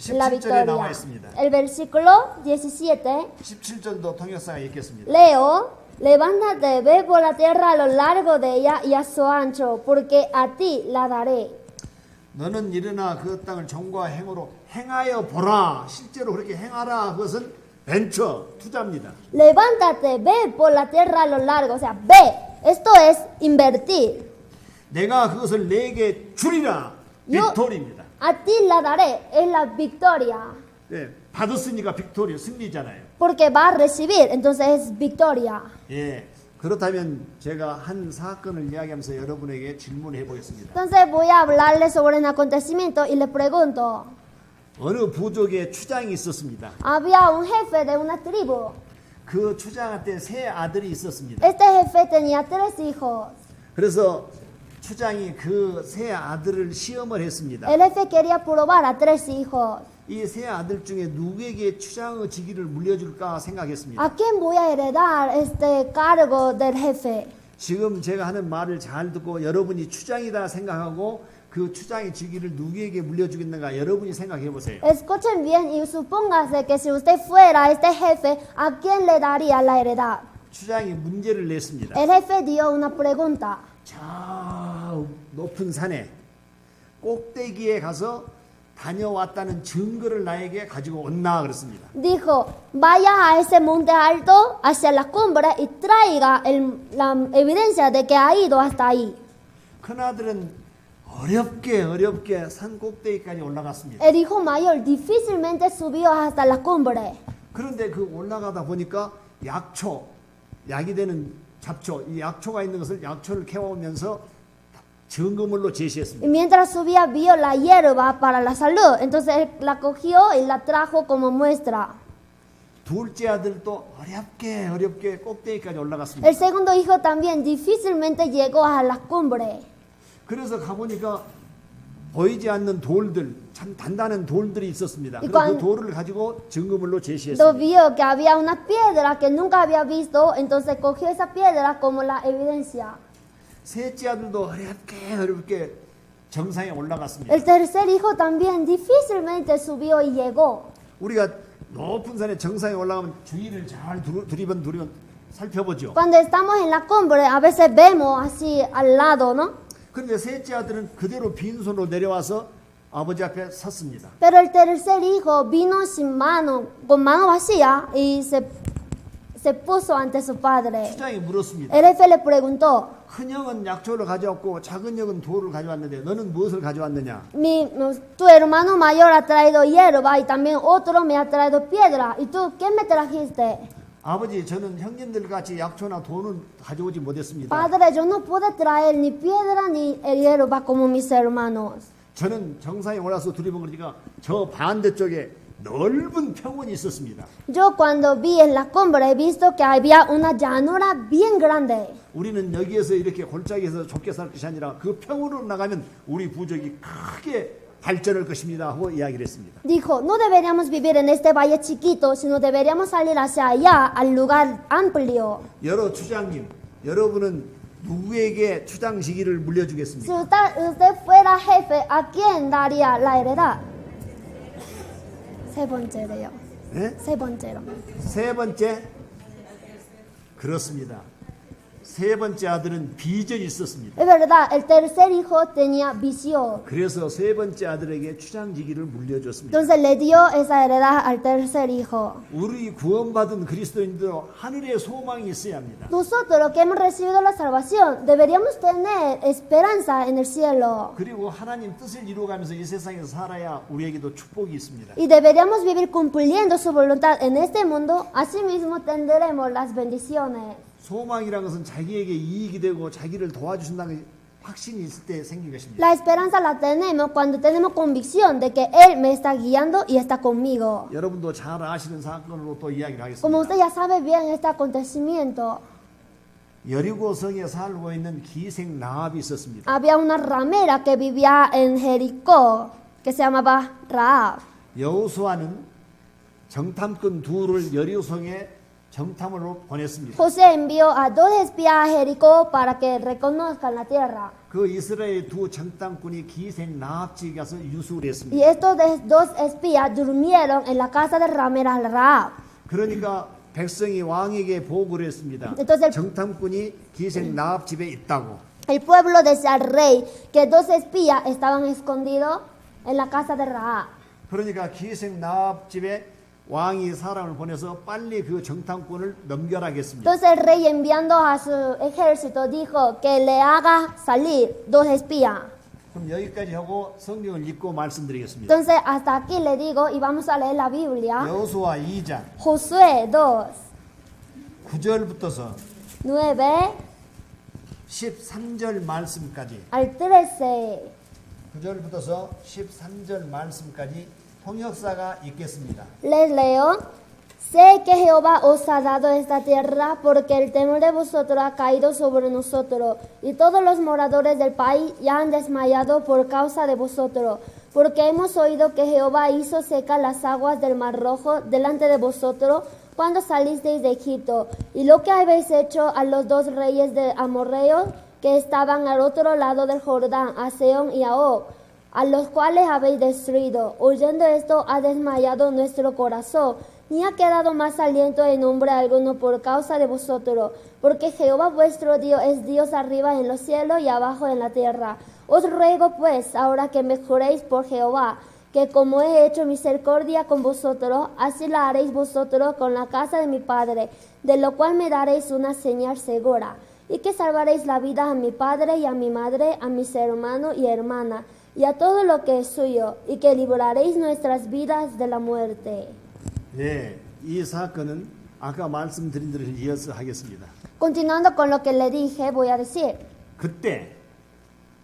en la 17절에 나와 victoria. 있습니다. El versículo 17. 17절도 통역사가 읽겠습니다. Leo, levántate, ve por la tierra a lo largo de ella y a su ancho, porque a ti la daré. 너는 일어나 그 땅을 정과 행으로 행하여 보라. 실제로 그렇게 행하라. 그것은 벤처 투자입니다. Levántate, ve por la tierra a lo largo, o sea, ve. Esto es invertir. 내가 그것을 내게 주리라. Yo 빅토리입니다. a ti la daré, es la victoria. 예, 받았으니까 빅토리 승리잖아요. Porque va a recibir, entonces es victoria. 예, 그렇다면 제가 한 사건을 이야기하면서 여러분에게 질문해 보겠습니다. Entonces voy a hablarles sobre un acontecimiento y les pregunto. 어느 부족에 추장이 있었습니다. Había un jefe de una tribu. 그 추장한테 세 아들이 있었습니다. Este jefe tenía 3 hijos. 그래서 추장이 그 세 아들을 시험을 했습니다. El jefe quería probar a 3 hijos. 이 세 아들 중에 누구에게 추장의 직위를 물려줄까 생각했습니다. ¿A quién voy a heredar este cargo del jefe? 지금 제가 하는 말을 잘 듣고 여러분이 추장이다 생각하고 그 추장의 직위를 누구에게 물려주겠는가 여러분이 생각해 보세요. Escuchen bien y supóngase que si usted fuera este jefe, ¿a quién le daría la heredad? 추장이 문제를 냈습니다. El jefe dio una pregunta. 저 높은 산에 꼭대기에 가서 다녀왔다는 증거를 나에게 가지고 온나 그랬습니다. Dijo, vaya a ese monte alto, hacia la cumbre y traiga la evidencia de que ha ido hasta ahí. 큰아들은 어렵게 산 꼭대기까지 올라갔습니다. El hijo mayor difícilmente subió hasta la cumbre. 그런데 그 올라가다 보니까 약이 되는 잡초, 이 약초가 있는 것을 약초를 캐오면서 증거물로 제시했습니다. Y mientras subía vio la hierba para la salud. Entonces él la cogió y la trajo como muestra. 둘째 아들도 어렵게 꼭대기까지 올라갔습니다. El segundo hijo también difícilmente llegó a la cumbre. 그래서 가보니까 보이지 않는 돌들, 참 단단한 돌들이 있었습니다. 이 그래서 관- 그 돌을 가지고 증거물로 Entonces 제시했습니다. vio que había una piedra que nunca había visto. Entonces cogió esa piedra como la evidencia. 셋째 아들도 어렵게 정상에 올라갔습니다. El tercer hijo también difícilmente subió y llegó. 우리가 높은 산에 정상에 올라가면 주위를 잘 두리번 살펴보죠. Cuando estamos en la cumbre, a veces vemos así al lado, ¿no? 그런데 셋째 아들은 그대로 빈손으로 내려와서 아버지 앞에 섰습니다. Pero el tercer hijo vino sin mano, con mano vacía y se puso ante su padre. 추장이 물었습니다. El jefe le preguntó, 큰 형은 약초를 가져왔고 작은 형은 돌을 가져왔는데 너는 무엇을 가져왔느냐? tu hermano mayor ha traído hierba y también otro me ha traído piedra. ¿Y tú qué me trajiste? 아버지, 저는 형님들 같이 약초나 돈은 가져오지 못했습니다. Padre, yo no pude traer ni piedra ni hierba como mis hermanos. 저는 정상에 올라서 두리번거리니까 저 반대쪽에 넓은 평원이 있었습니다. Yo cuando vi en la cumbre he visto que había una llanura bien grande. 우리는 여기에서 이렇게 골짜기에서 좁게 살 것이 아니라 그 평원으로 나가면 우리 부족이 크게 발전할 것입니다 하고 이야기를 했습니다. Dijo, no deberíamos vivir en este valle chiquito, sino deberíamos salir hacia allá, al lugar amplio. 여러 추장님, 여러분은 누구에게 추장 시기를 Si 물려주겠습니까? usted fuera jefe, ¿a quién daría la heredad? 세 번째래요. 네? 세 번째로. 세 번째, 그렇습니다. 세 번째 아들은 비전이 있었습니다. Es verdad, el tercer hijo tenía visión. 그래서 세 번째 아들에게 추장지기를 물려줬습니다. Entonces le dio esa heredad al tercer hijo. 우리 구원받은 그리스도인들은 하늘에 소망이 있어야 합니다. Nosotros que hemos recibido la salvación, deberíamos tener esperanza en el cielo. 그리고 하나님 뜻을 이루어가면서 이 세상에서 살아야 우리에게도 축복이 있습니다. Y deberíamos vivir cumpliendo su voluntad en este mundo, asimismo tendremos las bendiciones. 소망이라는 것은 자기에게 이익이 되고 자기를 도와주신다는 확신이 있을 때 생긴 것입니다. La esperanza la tenemos cuando tenemos convicción de que Él me está guiando y está conmigo. 여러분도 잘 아시는 사건으로 또 이야기를 Como 하겠습니다. usted ya sabe bien este acontecimiento, 여리고 성에 살고 있는 기생 라합이 있었습니다. había una ramera que vivía en Jericó, que se llamaba Rahab. 여호수아는 정탐꾼 둘을 여리고 성에 정탐으로 보냈습니다. José envió a dos espías a Jericó para que reconozcan la tierra. 그 이스라엘 두 정탐꾼이 기생 라합집에 가서 유숙을 Y 했습니다. estos dos espías durmieron en la casa de ramera Rahab. 그러니까 백성이 왕에게 보고를 했습니다. Entonces- 정탐꾼이 기생 라합집에 있다고. El pueblo decía al rey que dos espías estaban escondidos en la casa de Rahab. 그러니까 기생 라합집에 왕이 사람을 보내서 빨리 그 정탐꾼을 넘겨라겠습니다. Entonces el rey enviando a su ejército dijo que le haga salir dos espías. 그럼 여기까지 하고 성경을 읽고 말씀드리겠습니다. Entonces hasta aquí le digo y vamos a leer la Biblia. 여호수아 2장 Josué 2, 9절부터서 9 13절 말씀까지 al 13. 9절부터서 13절 말씀까지 통역사가 읽겠습니다. Les leo. Sé que Jehová os ha dado esta tierra porque el temor de vosotros ha caído sobre nosotros y todos los moradores del país ya han desmayado por causa de vosotros, porque hemos oído que Jehová hizo secar las aguas del Mar Rojo delante de vosotros cuando salisteis de Egipto, y lo que habéis hecho a los dos reyes de amorreos que estaban al otro lado del Jordán, a Sehón y a Og, a los cuales habéis destruido. Oyendo esto ha desmayado nuestro corazón, ni ha quedado más aliento en nombre alguno por causa de vosotros, porque Jehová vuestro Dios es Dios arriba en los cielos y abajo en la tierra. Os ruego pues ahora que me juréis por Jehová, que como he hecho misericordia con vosotros, así la haréis vosotros con la casa de mi padre, de lo cual me daréis una señal segura, y que salvaréis la vida a mi padre y a mi madre, a mis hermanos y hermanas, y a todo lo que es suyo, y que libraréis nuestras vidas de la muerte. 예, 이 사건은 아까 말씀드린 대로 이어서 하겠습니다. Continuando con lo que le dije, voy a decir, 그때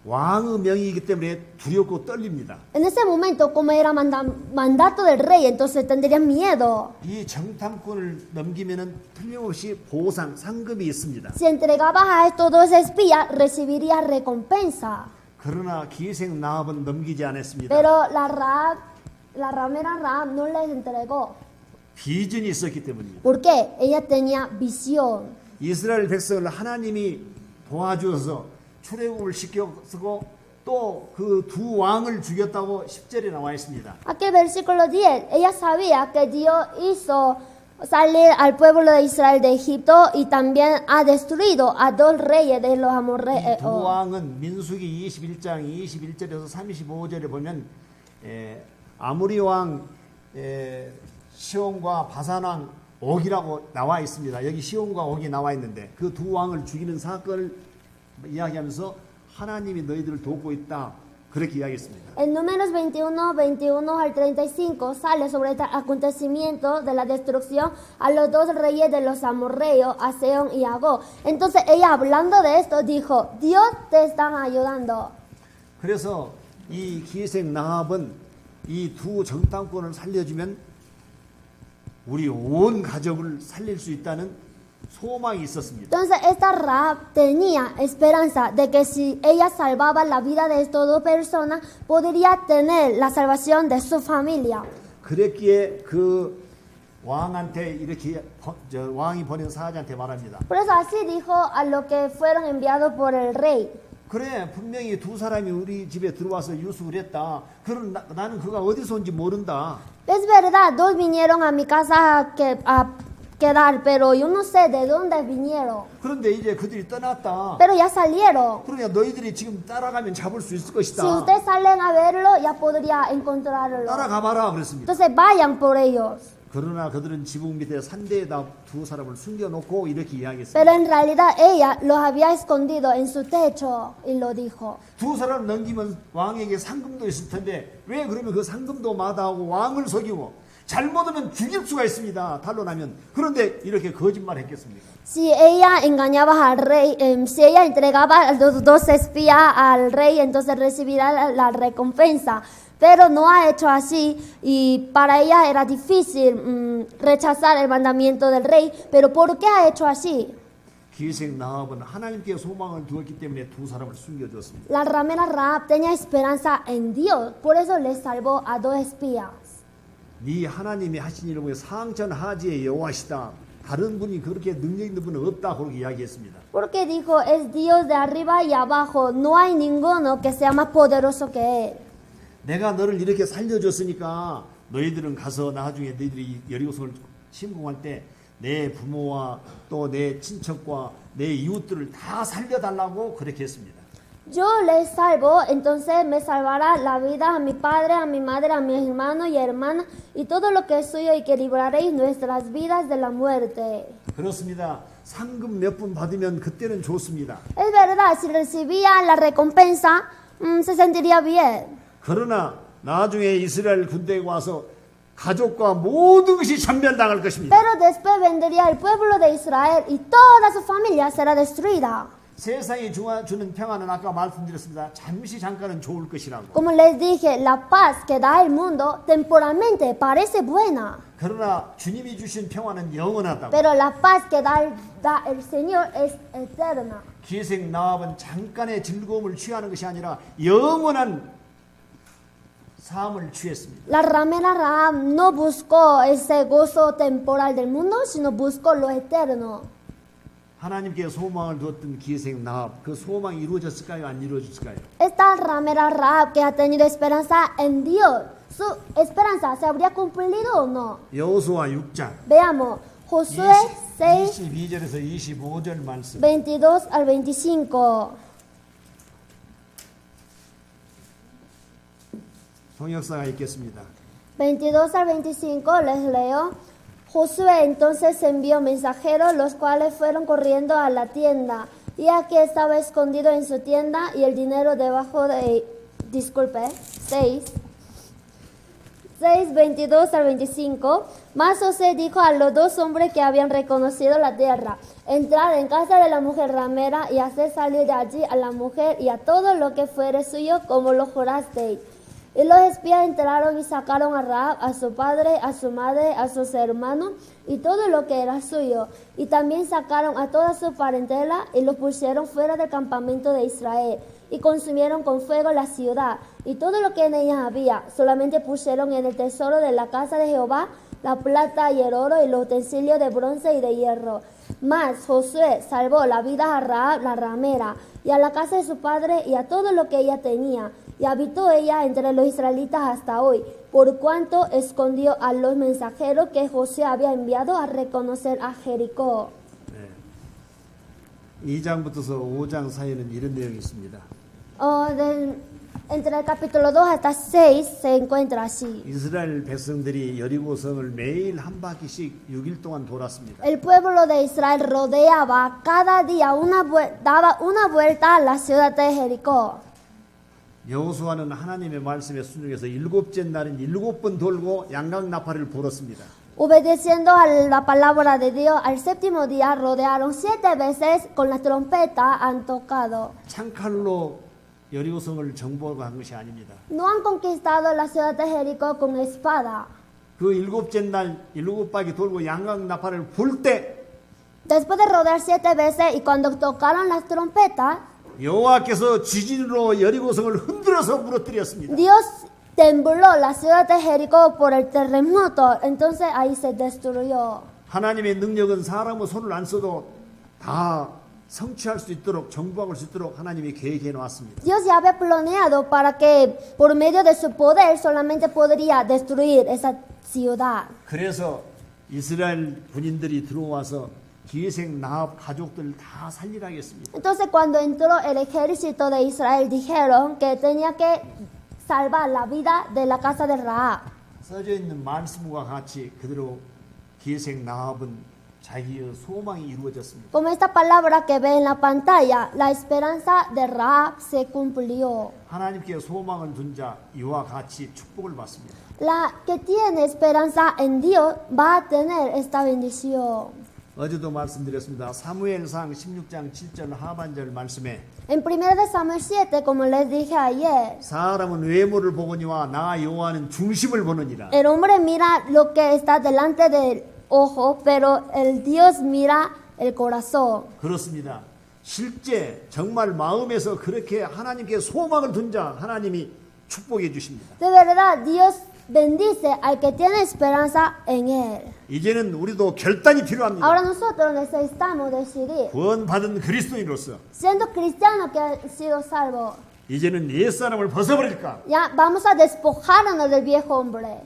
왕의 명이기 때문에 두렵고 떨립니다. en ese momento, como era mandato del rey, entonces tendrían miedo. 이 정탐꾼을 넘기면은 틀림없이 보상, 상급이 있습니다. Si entregabas a estos dos espías, recibirías recompensa. 그러나 기생 라합은 넘기지 않았습니다. Pero la ramera Rahab no les entregó. 비전이 있었기 때문입니다. ¿Por qué? Ella tenía visión. 이스라엘 백성을 하나님이 도와주어서 출애굽을 시켰고 또 그 두 왕을 죽였다고 10절에 나와 있습니다. Aquí el versículo 10, ella sabía que Dios hizo salir al pueblo de Israel de Egipto y también ha destruido a dos reyes de los 이 두 amorreos. 왕은 민수기 21장 21절에서 35절에 보면 아무리 왕 시온과 바산 왕 옥이라고 나와 있습니다. 여기 시온과 옥이 나와 있는데 그 두 왕을 죽이는 사건을 이야기하면서 하나님이 너희들을 돕고 있다. 그렇게 이야기했습니다. En Números 21, 21 al 35 sale sobre este acontecimiento de la destrucción a los dos reyes de los amorreos, a Sehón y a Go. Entonces ella hablando de esto dijo, Dios te está ayudando. 그래서 이 기생 나합은 이 두 정탐꾼을 살려주면 우리 온 가족을 살릴 수 있다는 소망이 있었습니다. Entonces esta Rahab tenía esperanza de que si ella salvaba la vida de estas dos personas, podría tener la salvación de su familia. 그랬기에 그 왕한테 이렇게 왕이 보낸 사자한테 말합니다. Por eso así dijo a los que fueron enviados por el rey. 그래 분명히 두 사람이 우리 집에 들어와서 유숙을 했다. 그럼 나는 그가 어디서 온지 모른다. Es verdad, dos vinieron a mi casa a quedar, pero yo no sé de dónde vinieron. 그런데 이제 그들이 떠났다. Pero ya salieron. 그러니까 너희들이 지금 따라가면 잡을 수 있을 Si 것이다. ustedes salen a verlo, ya podría encontrarlo. 따라가봐라 그랬습니다. Entonces vayan por ellos. 그러나 그들은 지붕 밑에 산대에다 두 사람을 숨겨놓고 이렇게 이야기했습니다. Pero en realidad ella los había escondido en su techo y lo dijo. 두 사람을 넘기면 왕에게 상금도 있을 텐데 왜 그러면 그 상금도 마다하고 왕을 속이고 잘못하면 죽일 수가 있습니다. 탄로나면. 그런데 이렇게 거짓말 했겠습니까? Si ella engañaba al rey, si ella entregaba a los dos espías al rey, entonces recibirá la recompensa. Pero no ha hecho así y para ella era difícil rechazar el mandamiento del rey. Pero ¿por qué ha hecho así? 기생 나합은 하나님께 소망을 두었기 때문에 두 사람을 숨겨주었습니다. La ramera Rahab tenía esperanza en Dios, por eso le salvó a dos espías. 네 하나님이 하신 일을 보여 상천 하지의 여호와시다. 다른 분이 그렇게 능력 있는 분은 없다. 그렇게 이야기했습니다. Porque dijo, es Dios de arriba y abajo, no hay ninguno que sea más poderoso que él. 내가 너를 이렇게 살려줬으니까 너희들은 가서 나중에 너희들이 여리고성을 침공할 때 내 부모와 또 내 친척과 내 이웃들을 다 살려달라고 그렇게 했습니다. Yo les salvo, entonces me salvará la vida a mi padre, a mi madre, a mis hermanos y hermanas y todo lo que es suyo y que libraréis nuestras vidas de la muerte. 그렇습니다. 상금 몇 분 받으면 그때는 좋습니다. Es verdad, si recibía la recompensa, se sentiría bien. 그러나 나중에 이스라엘 군대가 와서 가족과 모든 것이 전멸당할 것입니다. Pero después vendría el pueblo de Israel y toda su familia será destruida. 세상이 주는 평안은 아까 말씀드렸습니다. 잠시 잠깐은 좋을 것이라고. Como les dije, la paz que da el mundo temporalmente parece buena, 그러나 주님이 주신 평안은 영원하다고. pero la paz que da el Señor es eterna. 기생 나합은 잠깐의 즐거움을 취하는 것이 아니라 영원한 삶을 취했습니다. La ramera Rahab no buscó ese gozo temporal del mundo, sino buscó lo eterno. 하나님께 소망을 두었던 기생 나합, 그 소망이 이루어졌을까요? 안 이루어졌을까요? Esta ramera Rahab que ha tenido esperanza en Dios, ¿su esperanza se habría cumplido o no? 여호수아 6장 Veamos, Josué 6, 22절에서 25절 말씀. 22 al 25. 통역사가 읽겠습니다. 22 al 25 les leo. Josué entonces envió mensajeros, los cuales fueron corriendo a la tienda. Y aquí estaba escondido en su tienda y el dinero debajo de... Disculpe, 6, 22 al 25. Mas José dijo a los dos hombres que habían reconocido la tierra: entrad en casa de la mujer ramera y haced salir de allí a la mujer y a todo lo que fuere suyo, como lo jurasteis. Y los espías entraron y sacaron a Rahab, a su padre, a su madre, a sus hermanos y todo lo que era suyo. Y también sacaron a toda su parentela y los pusieron fuera del campamento de Israel. Y consumieron con fuego la ciudad y todo lo que en ella había. Solamente pusieron en el tesoro de la casa de Jehová la plata y el oro y los utensilios de bronce y de hierro. Mas Josué salvó la vida a Rahab, la ramera, y a la casa de su padre y a todo lo que ella tenía. Y habitó ella entre los israelitas hasta hoy, por cuanto escondió a los mensajeros que Josué había enviado a reconocer a Jericó. 2장부터서 5장 사이에는 이런 내용이 있습니다. Del Entre el capítulo 2 hasta 6 se encuentra así. 이스라엘 백성들이 여리고성을 매일 한 바퀴씩 6일 동안 돌았습니다. El pueblo de Israel rodeaba cada día daba una vuelta a la ciudad de Jericó. 여호수아는 하나님의 말씀에 순종해서 일곱째 날은 7번 돌고 양각 나팔을 불었습니다. Obedeciendo a la palabra de Dios, al séptimo día rodearon 7 veces con la trompeta han tocado. 창칼로 여리고성을 정복한 것이 아닙니다. No han conquistado la ciudad de Jericó con espada. 그 7째 날 7바퀴 돌고 양각 나팔을 불 때 Después de rodear 7 veces y cuando tocaron las trompetas, 여호와께서 지진으로 여리고성을 흔들어서 무너뜨렸습니다. Dios tembló la ciudad de Jericó por el terremoto. Entonces ahí se destruyó. 하나님의 능력은 사람의 손을 안 써도 다 성취할 수 있도록 정복할 수 있도록 하나님이 계획해 놓았습니다. Dios ya había planeado para que por medio de su poder solamente podría destruir esa ciudad. 그래서 이스라엘 군인들이 들어와서 기회생 나합 가족들 다 살리라 했습니다. Entonces cuando entró el ejército de Israel dijeron que tenía que salvar la vida de la casa de Rahab. 써져 있는 말씀과 같이 그대로 기회생 나합은 자기의 소망이 이루어졌습니다. Como esta palabra que ve en la pantalla, la esperanza de Rahab se cumplió. 하나님께 소망을 둔 자 이와 같이 축복을 받습니다. La que tiene esperanza en Dios va a tener esta bendición. 어제도 말씀드렸습니다. 사무엘상 16장 7절 하반절 말씀에 En 1 de Samuel 7, como les dije ayer, 사람은 외모를 보거니와 나 여호와는 중심을 보느니라. el hombre mira lo que está delante del ojo, pero el Dios mira el corazón. 그렇습니다. 실제 정말 마음에서 그렇게 하나님께 소망을 둔 자 하나님이 축복해 주십니다. De verdad, Dios bendice al que tiene esperanza en Él. 이제는 우리도 결단이 필요합니다. Ahora nosotros necesitamos decidir, 구원받은 그리스도인으로서 siendo cristianos que han sido salvos, 이제는 옛사람을 벗어버릴까? ya vamos a despojarnos del viejo hombre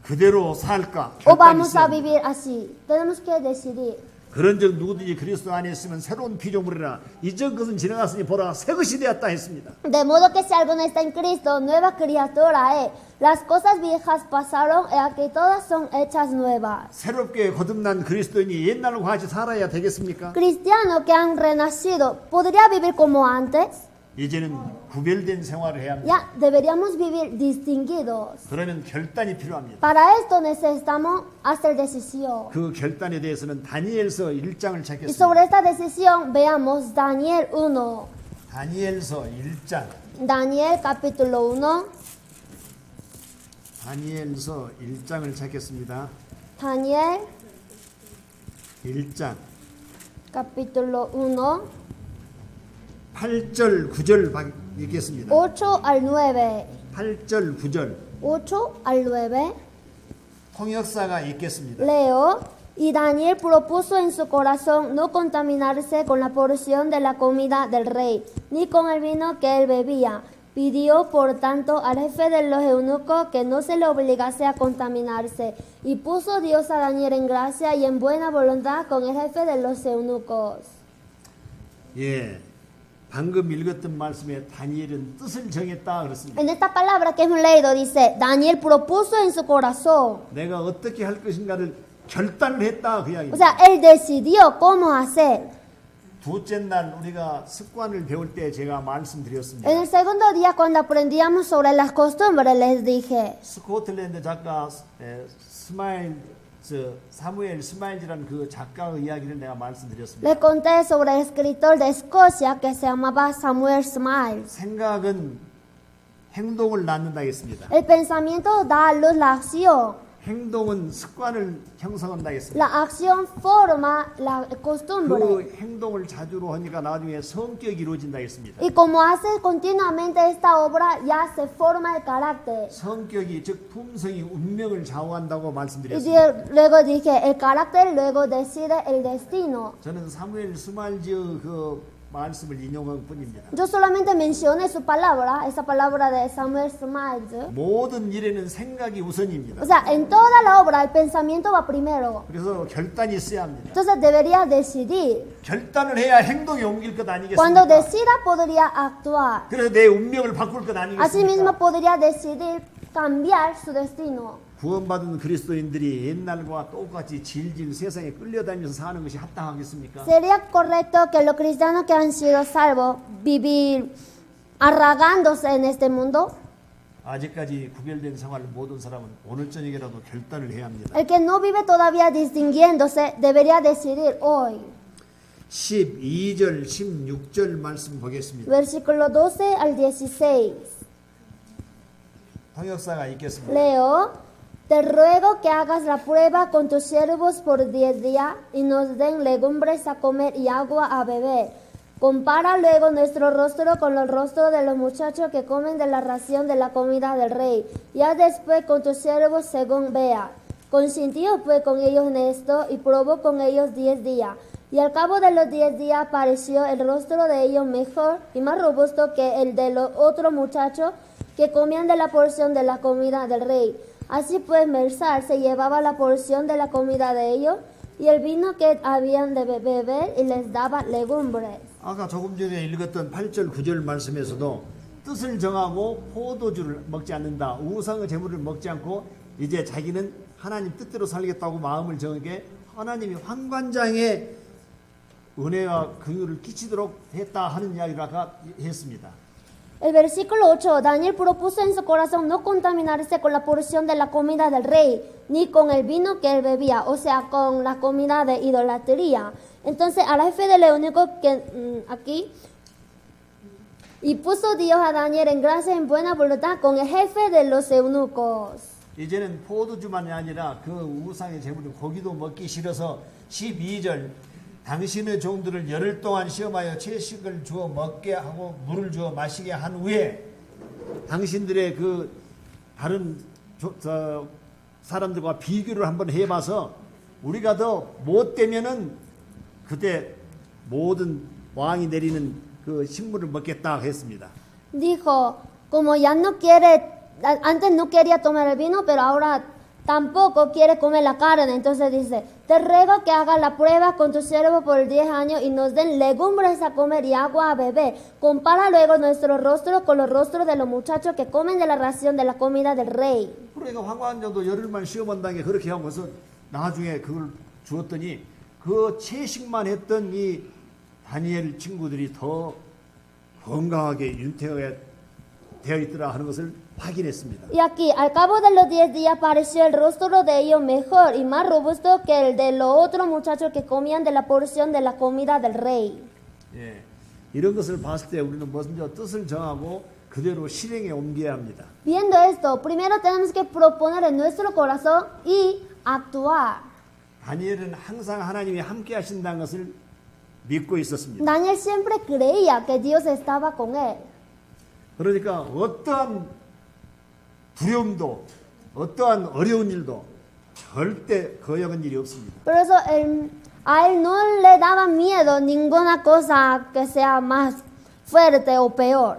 그대로 살까? o 결단이 vamos a 있어야 합니다. vivir así. Tenemos que decidir. 그런즉 누구든지 그리스도 안에 있으면 새로운 피조물이라 이전 것은 지나갔으니 보라 새 것이 되었다 했습니다. De modo que si alguno está en Cristo, nueva criatura es. Las cosas viejas pasaron y aquí todas son hechas nuevas. 새롭게 거듭난 그리스도인이 옛날과 같이 살아야 되겠습니까? Cristianos que han renacido, ¿podría vivir como antes? 이제는 구별된 생활을 해야 합니다. Ya deberíamos vivir distinguidos. 그러면 결단이 필요합니다. Para esto necesitamos hacer decisión. 그 결단에 대해서는 다니엘서 1장을 Y 찾겠습니다. sobre esta decisión veamos Daniel 1. 다니엘서 1장. Daniel capítulo 1. 다니엘서 1장을 찾겠습니다. Daniel 1장 capítulo 1. 8절 9절 읽겠습니다. 8 al 9. 8절 9절 8 al 9. 통역사가 읽겠습니다. Leo. Y Daniel propuso en su corazón no contaminarse con la porción de la comida del rey, ni con el vino que él bebía. Pidió, por tanto, al jefe de los eunucos que no se le obligase a contaminarse. Y puso Dios a Daniel en gracia y en buena voluntad con el jefe de los eunucos. 예, 방금 읽었던 말씀에 다니엘은 뜻을 정했다 그랬습니다. En esta palabra que hemos leído dice, Daniel propuso en su corazón. 내가 어떻게 할 것인가를 결단을 했다 그 O 이야기입니다. sea, él decidió cómo hacer. 둘째 날 우리가 습관을 배울 때 제가 말씀드렸습니다. En el segundo día, cuando aprendíamos sobre las costumbres, les dije, 스코틀랜드 작가 사무엘 스마일즈라는 그 작가의 이야기를 내가 말씀드렸습니다. les conté sobre el escritor de Escocia que se llamaba Samuel Smiles. 생각은 행동을 낳는다 했습니다. El pensamiento da a luz la acción. 행동은 습관을 형성한다 했습니다. La acción forma la costumbre. 그 행동을 자주로 하니까 나중에 성격이 이루어진다 했습니다. Y como hace continuamente esta obra, ya se forma el carácter. 성격이 즉 품성이 운명을 좌우한다고 Y 말씀드렸습니다. luego dije, el carácter luego decide el destino. 저는 사무엘 스마일즈의 그 말씀을 인용한 뿐입니다. Yo solamente mencioné su palabra, esa palabra de Samuel Smiles. 모든 일에는 생각이 우선입니다. O sea, en toda la obra el pensamiento va primero. 그래서 결단이 있어야 합니다. Entonces debería decidir. 결단을 해야 행동에 옮길 것 Cuando 아니겠습니까? decida podría actuar. 그래서 내 운명을 바꿀 것 Asimismo 아니겠습니까? podría decidir cambiar su destino. 구원받은 그리스도인들이 옛날과 똑같이 질질 세상에 끌려다니면서 사는 것이 합당하겠습니까? ¿Sería correcto que los cristianos que han sido salvos vivir arragándose en este mundo? 아직까지 구별된 생활을 모든 사람은 오늘 저녁이라도 결단을 해야 합니다. El que no vive todavía distinguiéndose debería decidir hoy. 12절, 16절 말씀 보겠습니다. Versículo 12 al 16. 통역사가 읽겠습니다. Leo. Te ruego que hagas la prueba con tus siervos por 10 días y nos den legumbres a comer y agua a beber. Compara luego nuestro rostro con los rostros de los muchachos que comen de la ración de la comida del rey. Ya después con tus siervos según vea. Consintió pues con ellos en esto y probó con ellos 10 días. Y al cabo de los 10 días pareció el rostro de ellos mejor y más robusto que el de los otros muchachos que comían de la porción de la comida del rey. Así pues, Mersal se llevaba la porción de la comida de ellos y el vino que habían de beber y les daba legumbres. 아까 조금 전에 읽었던 8절, 9절 말씀에서도 뜻을 정하고 포도주를 먹지 않는다. 우상의 제물을 먹지 않고 이제 자기는 하나님 뜻대로 살겠다고 ma음을 정하게 하나님이 환관장에 은혜와 긍휼을 끼치도록 했다 하는 이야기를 아까 했습니다. El versículo 8, Daniel propuso en su corazón no contaminarse con la porción de la comida del rey, ni con el vino que él bebía, o sea, con la comida de idolatría. Entonces, al jefe del eunuco que aquí, y puso Dios a Daniel en gracia y en buena voluntad con el jefe de los eunucos. 이제는 포도주만이 아니라 그 우상의 제물은 고기도 먹기 싫어서 12절 당신의 종들을 열흘 동안 시험하여 채식을 주어 먹게 하고 물을 주어 마시게 한 후에 당신들의 그 다른 사람들과 비교를 한번 해봐서 우리가 더 못되면은 그때 모든 왕이 내리는 그 식물을 먹겠다 했습니다. Dijo, como ya no quiere, antes no quería tomar el vino, pero ahora tampoco quiere comer la carne. Entonces dice, te ruego que hagas la prueba con tu siervo por 10 años y nos den legumbres a comer y agua a beber. Compara luego nuestro rostro con los rostros de los muchachos que comen de la ración de la comida del rey. 그러니까 황관장도 열흘만 시험한다는 게 그렇게 하고서 나중에 그걸 주었더니 그 채식만 했던 이 다니엘 친구들이 더 건강하게 윤택하게 되어 있더라 하는 것을 확인했습니다. Y aquí, al cabo de los 10 días, pareció el rostro de ellos mejor y más robusto que el de los otros muchachos que comían de la porción de la comida del rey. 예, 이런 것을 봤을 때 우리는 먼저 뜻을 정하고 그대로 실행에 옮겨야 합니다. Viendo esto, primero tenemos que proponer en nuestro corazón y actuar. 다니엘은 항상 하나님이 함께 하신다는 것을 믿고 있었습니다. Daniel siempre creía que Dios estaba con él. 그러니까 어떠한 두려움도 어떠한 어려운 일도 절대 거역한 일이 없습니다. Por eso a él no le daba miedo ninguna cosa que sea más fuerte o peor.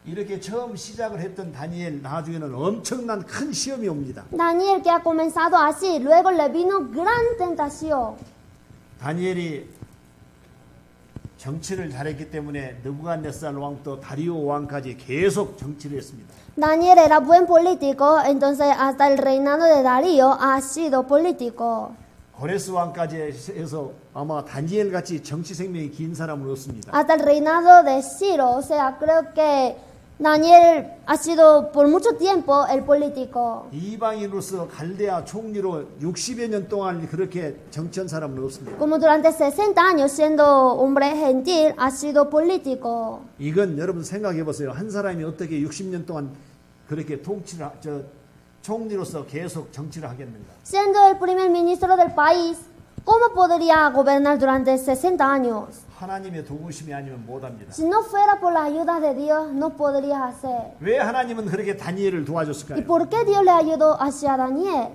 이렇게 처음 시작을 했던 다니엘 나중에는 엄청난 큰 시험이 옵니다. Daniel, que ha comenzado así, luego le vino gran tentación. 다니엘이 정치를 잘했기 때문에 느부갓네살 왕도 다리오 왕까지 계속 정치를 했습니다. Daniel era buen político, entonces hasta el reinado de Darío ha sido político. 고레스 왕까지 해서 아마 다니엘 같이 정치 생명이 긴 사람은 없습니다. Hasta el reinado de Ciro, o sea, creo que Daniel ha sido por mucho tiempo el político. 이방인으로서 갈대아 총리로 60여 년 동안 그렇게 정치한 사람은 없습니다. Como durante 60 años siendo hombre gentil, ha sido político. 이건 여러분 생각해 보세요. 한 사람이 어떻게 60년 동안 그렇게 총리로서 계속 정치를 하겠는가? Siendo el primer ministro del país, ¿cómo podría gobernar durante 60 años? 하나님의 도우심이 아니면 못합니다. Si no fuera por la ayuda de Dios, no podría hacer. 왜 하나님은 그렇게 다니엘을 ¿Y 도와줬을까요? por qué Dios le ayudó hacia Daniel?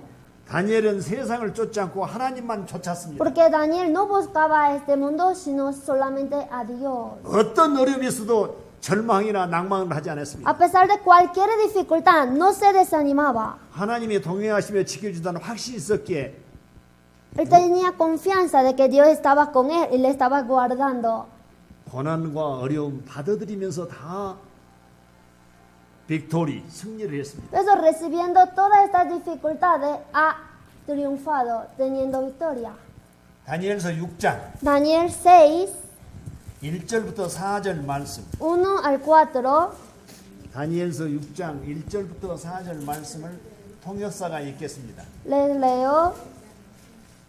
다니엘은 세상을 쫓지 않고 하나님만 쫓았습니다. Porque Daniel no buscaba a este mundo, sino solamente a Dios. 어떤 어려움이 있어도 절망이나 낭망을 하지 않았습니다. A pesar de cualquier dificultad, no se desanimaba. 하나님이 동행하시며 지켜주다는 확신이 있었기에 Él tenía confianza de que Dios estaba con él y le estaba guardando. 고난과 어려움 받아들이면서 다 빅토리, 승리를 했습니다. Por eso, recibiendo todas estas dificultades, ha triunfado, teniendo victoria. 다니엘서 6장 Daniel 6, 1절부터 4절 말씀. 1 al 4. 다니엘서 6장 1절부터 4절 말씀을 통역사가 읽겠습니다. Les leo.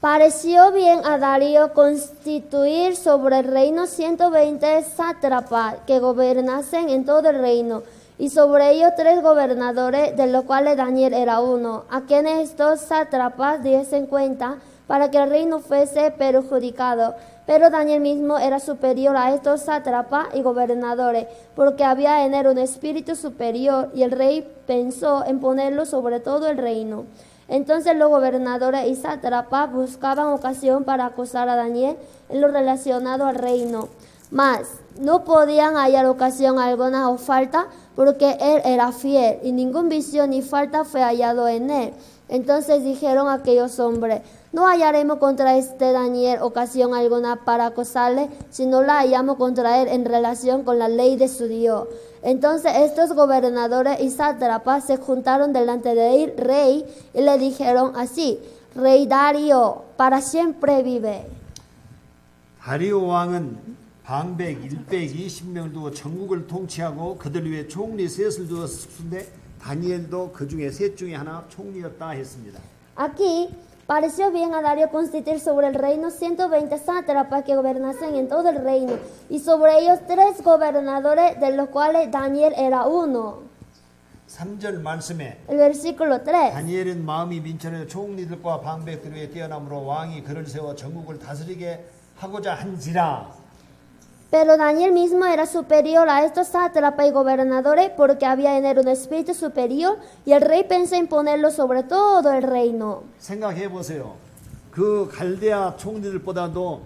Pareció bien a Darío constituir sobre el reino 120 sátrapas que gobernasen en todo el reino, y sobre ellos 3 gobernadores, de los cuales Daniel era uno, a quienes estos sátrapas diesen cuenta para que el reino fuese perjudicado. Pero Daniel mismo era superior a estos sátrapas y gobernadores, porque había en él un espíritu superior, y el rey pensó en ponerlo sobre todo el reino. Entonces los gobernadores y sátrapas buscaban ocasión para acusar a Daniel en lo relacionado al reino, mas no podían hallar ocasión alguna o falta, porque él era fiel, y ningún vicio ni falta fue hallado en él. Entonces dijeron aquellos hombres: no hallaremos contra este Daniel ocasión alguna para acosarle, si no la hallamos contra él en relación con la ley de su Dios. Entonces estos gobernadores y sátrapas se juntaron delante del rey y le dijeron así: Rey Darío, para siempre vive. 다리오 왕은 방백 120명 두고 전국을 통치하고 그들 위에 총리 셋을 두었는데 다니엘도 그 중에 셋 중에 하나 총리였다 했습니다. Aquí pareció bien a Darío constituir sobre el reino 120 sátrapas que gobernasen en todo el reino, y sobre ellos 3 gobernadores, de los cuales Daniel era uno. 3절 말씀에 El versículo 3. 다니엘은 마음이 민천해 총리들과 방백들 위에 뛰어남으로 왕이 그를 세워 전국을 다스리게 하고자 한지라. Pero Daniel mismo era superior a estos sátrapas y gobernadores, porque había en él un espíritu superior, y el rey pensó en ponerlo sobre todo el reino. 생각해 보세요. 그 갈대아 총리들보다도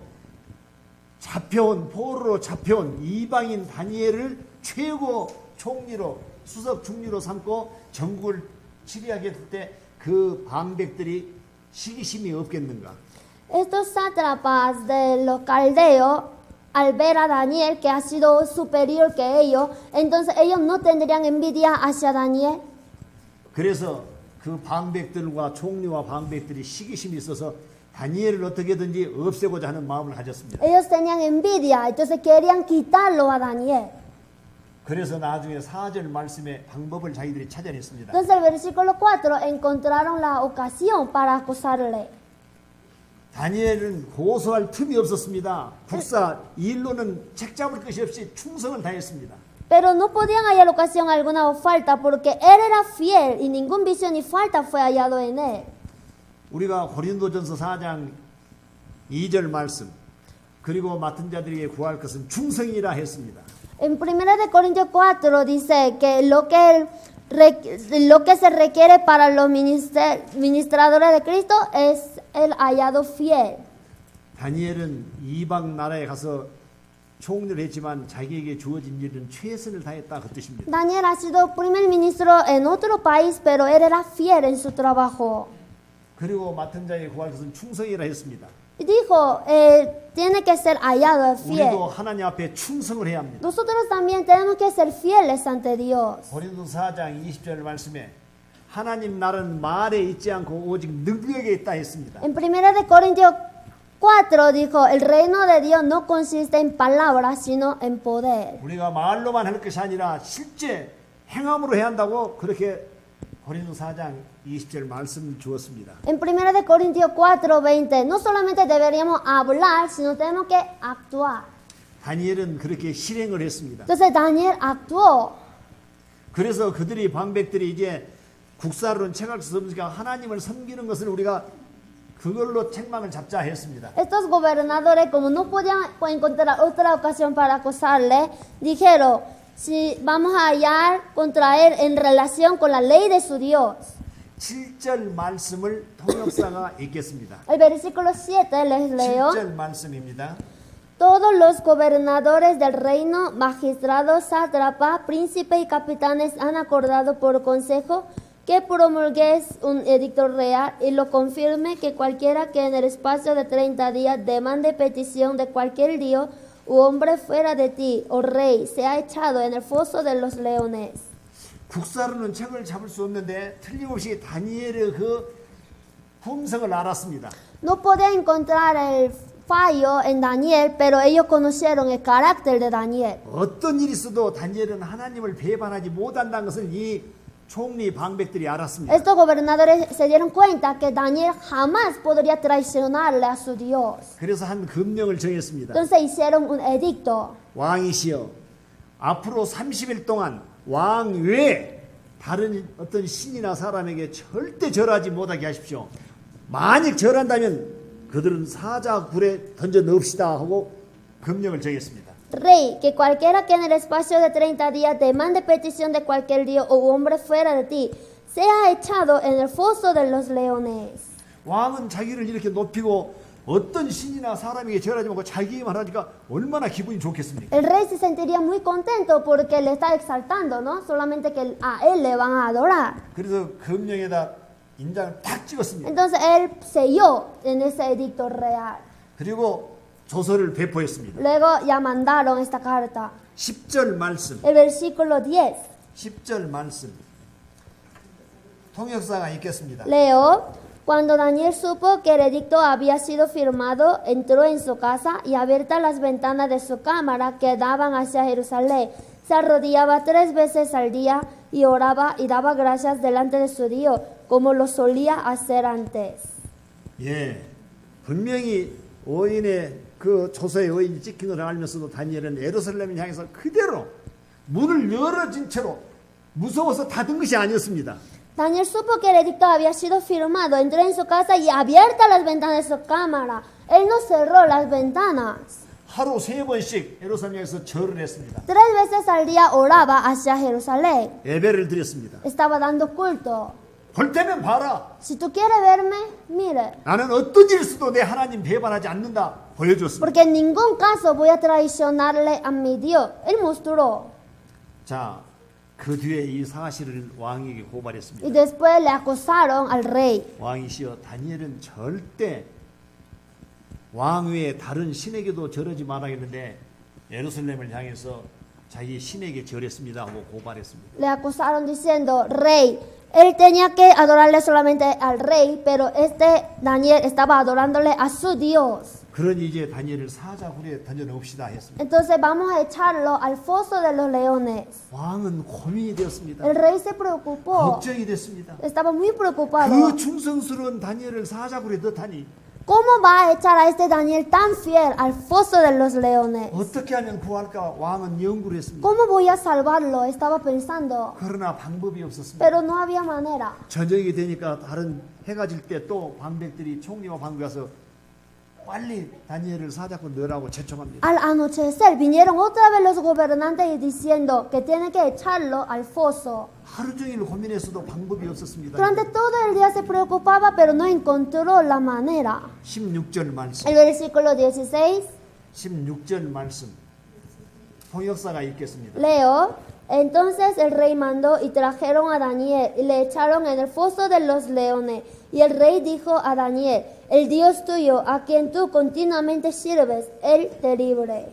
잡혀온 포로로 잡혀온 이방인 다니엘을 최고 총리로 수석 중리로 삼고 전국을 치리하게 될 때 그 방백들이 시기심이 없겠는가? Estos sátrapas de los caldeos, al ver a Daniel que ha sido superior que ellos, entonces ellos no tendrían envidia hacia Daniel. 그래서 그 방백들과 총리와 방백들이 시기심이 있어서 다니엘을 어떻게든지 없애고자 하는 마음을 가졌습니다. Ellos tenían envidia, entonces querían quitarlo a Daniel. 그래서 나중에 4절 말씀에 방법을 자기들이 찾아냈습니다. Entonces el versículo 4 encontraron la ocasión para acusarle. 다니엘은 고소할 틈이 없었습니다. 국사 일로는 책 잡을 것이 없이 충성을 다했습니다. Pero no podían hallar ocasión alguna o falta, porque él era fiel y ningún vicio ni falta fue hallado en él. 우리가 고린도전서 4장 2절 말씀 그리고 맡은 자들에게 구할 것은 충성이라 했습니다. En 1 Corintios 4 dice que lo que se requiere para los ministradores de Cristo es el hallado fiel. 다니엘은 이방 나라에 가서 총리를 했지만 자기에게 주어진 일은 최선을 다했다 그 뜻입니다. Daniel ha sido primer ministro en otro país, pero él era fiel en su trabajo. 그리고 맡은 자에게 구할 것은 충성이라 했습니다. Y dijo, tiene que ser hallado fiel. 우리도 하나님 앞에 충성을 해야 합니다. Nosotros también tenemos que ser fieles ante Dios. 고린도 4장 20절 말씀에 하나님 나라는 말에 있지 않고 오직 능력에 있다 했습니다. En 1 Corintios 4 dijo, el reino de Dios no consiste en palabras, sino en poder. 우리가 말로만 할 것이 아니라 실제 행함으로 해야 한다고 그렇게 고린도 4장 20절 말씀 주었습니다. En 1 Corintios 4:20, no solamente deberíamos hablar, sino tenemos que actuar. 다니엘은 그렇게 실행을 했습니다. Entonces Daniel actuó. 그래서 그들이 방백들이 이제 국사로는 책할 수 없으니까 하나님을 섬기는 것을 우리가 그걸로 책망을 잡자 했습니다. Estos gobernadores, como no podían encontrar otra ocasión para acusarle, dijeron, si vamos a hallar contra él en relación con la ley de su Dios. 7절 말씀을 통역사가 읽겠습니다. El versículo 7 les leo. 7절 말씀입니다. Todos los gobernadores del reino, magistrados, sátrapas, príncipes y capitanes han acordado por consejo que promulgues un edicto real y lo confirme que cualquiera que en el espacio de 30 días demande petición de cualquier dios u hombre fuera de ti, oh rey, sea echado en el foso de los leones. 국사로는 책을 잡을 수 없는데 틀림없이 다니엘의 그 품성을 알았습니다. No podía encontrar el fallo en Daniel, pero ellos conocieron el carácter de Daniel. 어떤 일이 있어도 다니엘은 하나님을 배반하지 못한다는 것을 이 총리 방백들이 알았습니다. Estos gobernadores se dieron cuenta que Daniel jamás podría traicionarle a su Dios. 그래서 한 금령을 정했습니다. Entonces hicieron un edicto. 왕이시여 앞으로 30일 동안 왕 외에 다른 어떤 신이나 사람에게 절대 절하지 못하게 하십시오. 만약 절한다면 그들은 사자굴에 던져 넣읍시다 하고 금령을 정했습니다. Rey, que cualquiera que en el espacio de 30 días demande petición de cualquier dios o hombre fuera de ti, sea echado en el foso de los leones. 왕은 자기를 이렇게 높이고 어떤 신이나 사람에게 절하지 말고 자기만 하니까 얼마나 기분이 좋겠습니까? El rey se sentiría muy contento porque le está exaltando, ¿no? Solamente que a él le van a adorar. 그래서 금령에다 인장을 탁 찍었습니다. Entonces él selló en ese edicto real. 그리고 조서를 배포했습니다. Luego ya mandaron esta carta. 10절 말씀. El versículo 10. 10절 말씀. 통역사가 읽겠습니다. Leo, cuando Daniel supo que el edicto había sido firmado, entró en su casa y abiertas las ventanas de su cámara que daban hacia Jerusalén, se arrodillaba 3 veces al día y oraba y daba gracias delante de su Dios, como lo solía hacer antes. 예, 분명히 오인의 그 조서의 오인이 찍힌 걸 알면서도 다니엘은 예루살렘을 향해서 그대로 문을 열어진 채로 무서워서 닫은 것이 아니었습니다. Daniel supo que el edicto había sido firmado, entró en su casa y abiertas las ventanas de su cámara. Él no cerró las ventanas. 하루 3번씩 예루살렘에서 절을 했습니다. 3 veces al día oraba hacia Jerusalén. 예배를 드렸습니다. Estaba dando culto. 볼 때면 봐라. Si tú quieres verme, mire. 나는 어떤 일을 써도 내 하나님 배반하지 않는다 보여줬습니다. Porque en ningún caso voy a traicionarle a mi Dios. Él mostró. 자, 그 뒤에 이 사실을 왕에게 Y 고발했습니다. después le acosaron al rey. 왕이시여 다니엘은 절대 왕 외에 다른 신에게도 절하지 말아야겠는데 예루살렘을 향해서 자기 신에게 절했습니다 하고 고발했습니다. Le acusaron diciendo, rey, él tenía que adorarle solamente al rey, pero Daniel estaba adorándole a su Dios. 그러니 이제 다니엘을 사자굴에 던져 넣읍시다 했습니다. Entonces vamos a echarlo al foso de los leones. 왕은 고민이 되었습니다. El rey se preocupó. 걱정이 됐습니다. Estaba muy preocupado. 그 충성스러운 다니엘을 사자굴에 넣다니 ¿Cómo va a echar a este Daniel tan fiel al foso de los leones? 어떻게 하면 구할까 왕은 연구를 했습니다. ¿Cómo voy a salvarlo? Estaba pensando. 그러나 방법이 없었습니다. Pero no había manera. 저녁이 되니까 다른 해가 질 때 또 방백들이 총리와 방백이 와서 빨리 다니엘을 사자굴 넣으라고 제청합니다. Al anochecer vinieron otra vez los gobernantes y diciendo que tienen que echarlo al foso. 하루 종일 고민했어도 방법이 없었습니다. Durante todo el día se preocupaba, pero no encontró la manera. 16절 말씀. El versículo 16, 16절 말씀. 통역사가 읽겠습니다. leo. Entonces el rey mandó y trajeron a Daniel y le echaron en el foso de los leones. Y el rey dijo a Daniel, el Dios tuyo, a quien tú continuamente sirves, él te libre.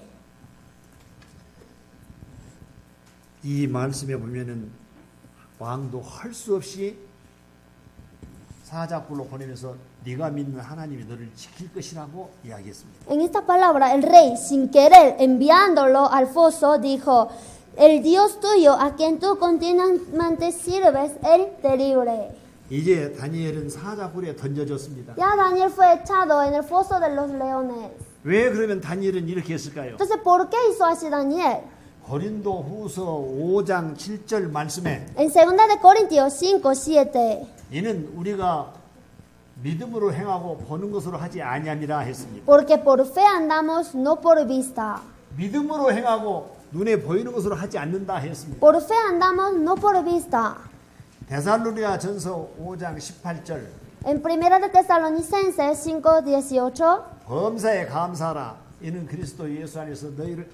이 말씀에 보면은 왕도 할 수 없이 사자굴로 보내면서 네가 믿는 하나님이 너를 지킬 것이라고 이야기했습니다. En esta palabra, el rey, sin querer, enviándolo al foso, dijo, el Dios tuyo, a quien tú continuamente sirves, él te libre. 이제 다니엘은 사자굴에 던져졌습니다. Ya Daniel fue echado en el foso de los leones. 왜 그러면 다니엘은 이렇게 했을까요? Entonces, ¿por qué hizo así Daniel? 고린도 후서 5장 7절 말씀에 En 2 de Corintios 5, 7, 이는 우리가 믿음으로 행하고 보는 것으로 하지 아니함이라 했습니다. porque por fe andamos, no por vista. 믿음으로 행하고 눈에 보이는 것으로 하지 않는다 했습니다. Por fe andamos, no por vista. 데살로니가 전서 5장 18절 En 1 de Tesalonicenses 5:18 범사에 감사하라. 이는 그리스도 예수 안에서 너희를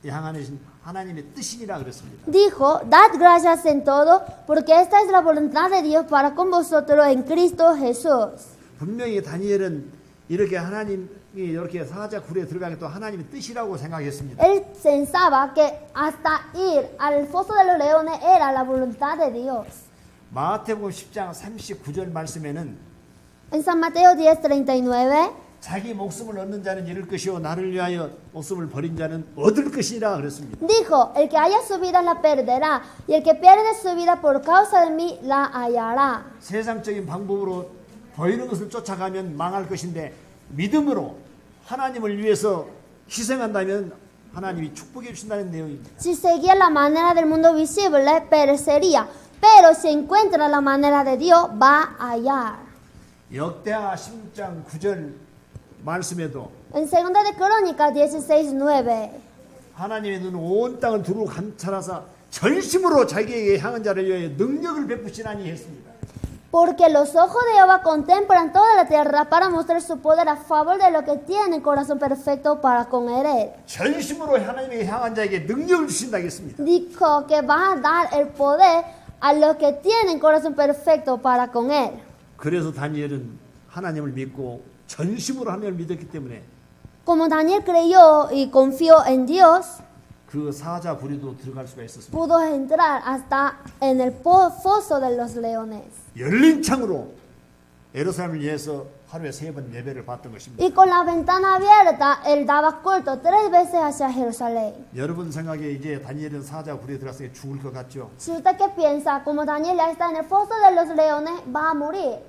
향하신 하나님의 뜻이니라 그랬습니다. dijo, dad gracias en todo, porque esta es la voluntad de Dios para con vosotros en Cristo Jesús. 분명히 다니엘은 이렇게 하나님이 이렇게 사자 굴에 들어가는 게 또 하나님의 뜻이라고 생각했습니다. Él pensaba que hasta ir al foso de los leones era la voluntad de Dios. 마태복음 10장 39절 말씀에는 En San Mateo 10:39 자기 목숨을 얻는 자는 잃을 것이요 나를 위하여 목숨을 버린 자는 얻을 것이라 그랬습니다. dijo, el que haya su vida la perderá, y el que pierde su vida por causa de mí la hallará. 세상적인 방법으로 보이는 것을 쫓아가면 망할 것인데 믿음으로 하나님을 위해서 희생한다면 하나님이 축복해 주신다는 내용입니다. Si seguía la manera del mundo visible, perecería, pero si encuentra la manera de Dios, va a hallar. 역대하 16장 9절 말씀에도 En 2 de Crónicas 16:9 하나님의 눈은 온 땅을 두루 감찰하사 전심으로 자기에게 향한 자를 위하여 능력을 베푸시나니 했습니다. Porque los ojos de Jehová contemplan toda la tierra para mostrar su poder a favor de lo que tiene corazón perfecto para con él. 전심으로 하나님에게 향한 자에게 능력을 주신다 했습니다. Dijo que va a dar el poder a los que tienen corazón perfecto para con él. 그래서 다니엘은 하나님을 믿고 전심으로 하나님을 믿었기 때문에 Como Daniel creyó y confió en Dios, 그 사자 부리도 들어갈 수가 있었습니다. pudo entrar hasta en el foso de los leones. 열린 창으로 예루살렘을 위해서 하루에 3번 예배를 받던 것입니다. Y con la ventana abierta, él daba culto 3 veces hacia Jerusalén. 여러분 생각에 이제 다니엘은 사자 굴에 들어가서 죽을 것 같죠? Si usted que piensa, como Daniel ya está en el foso de los leones, va a morir.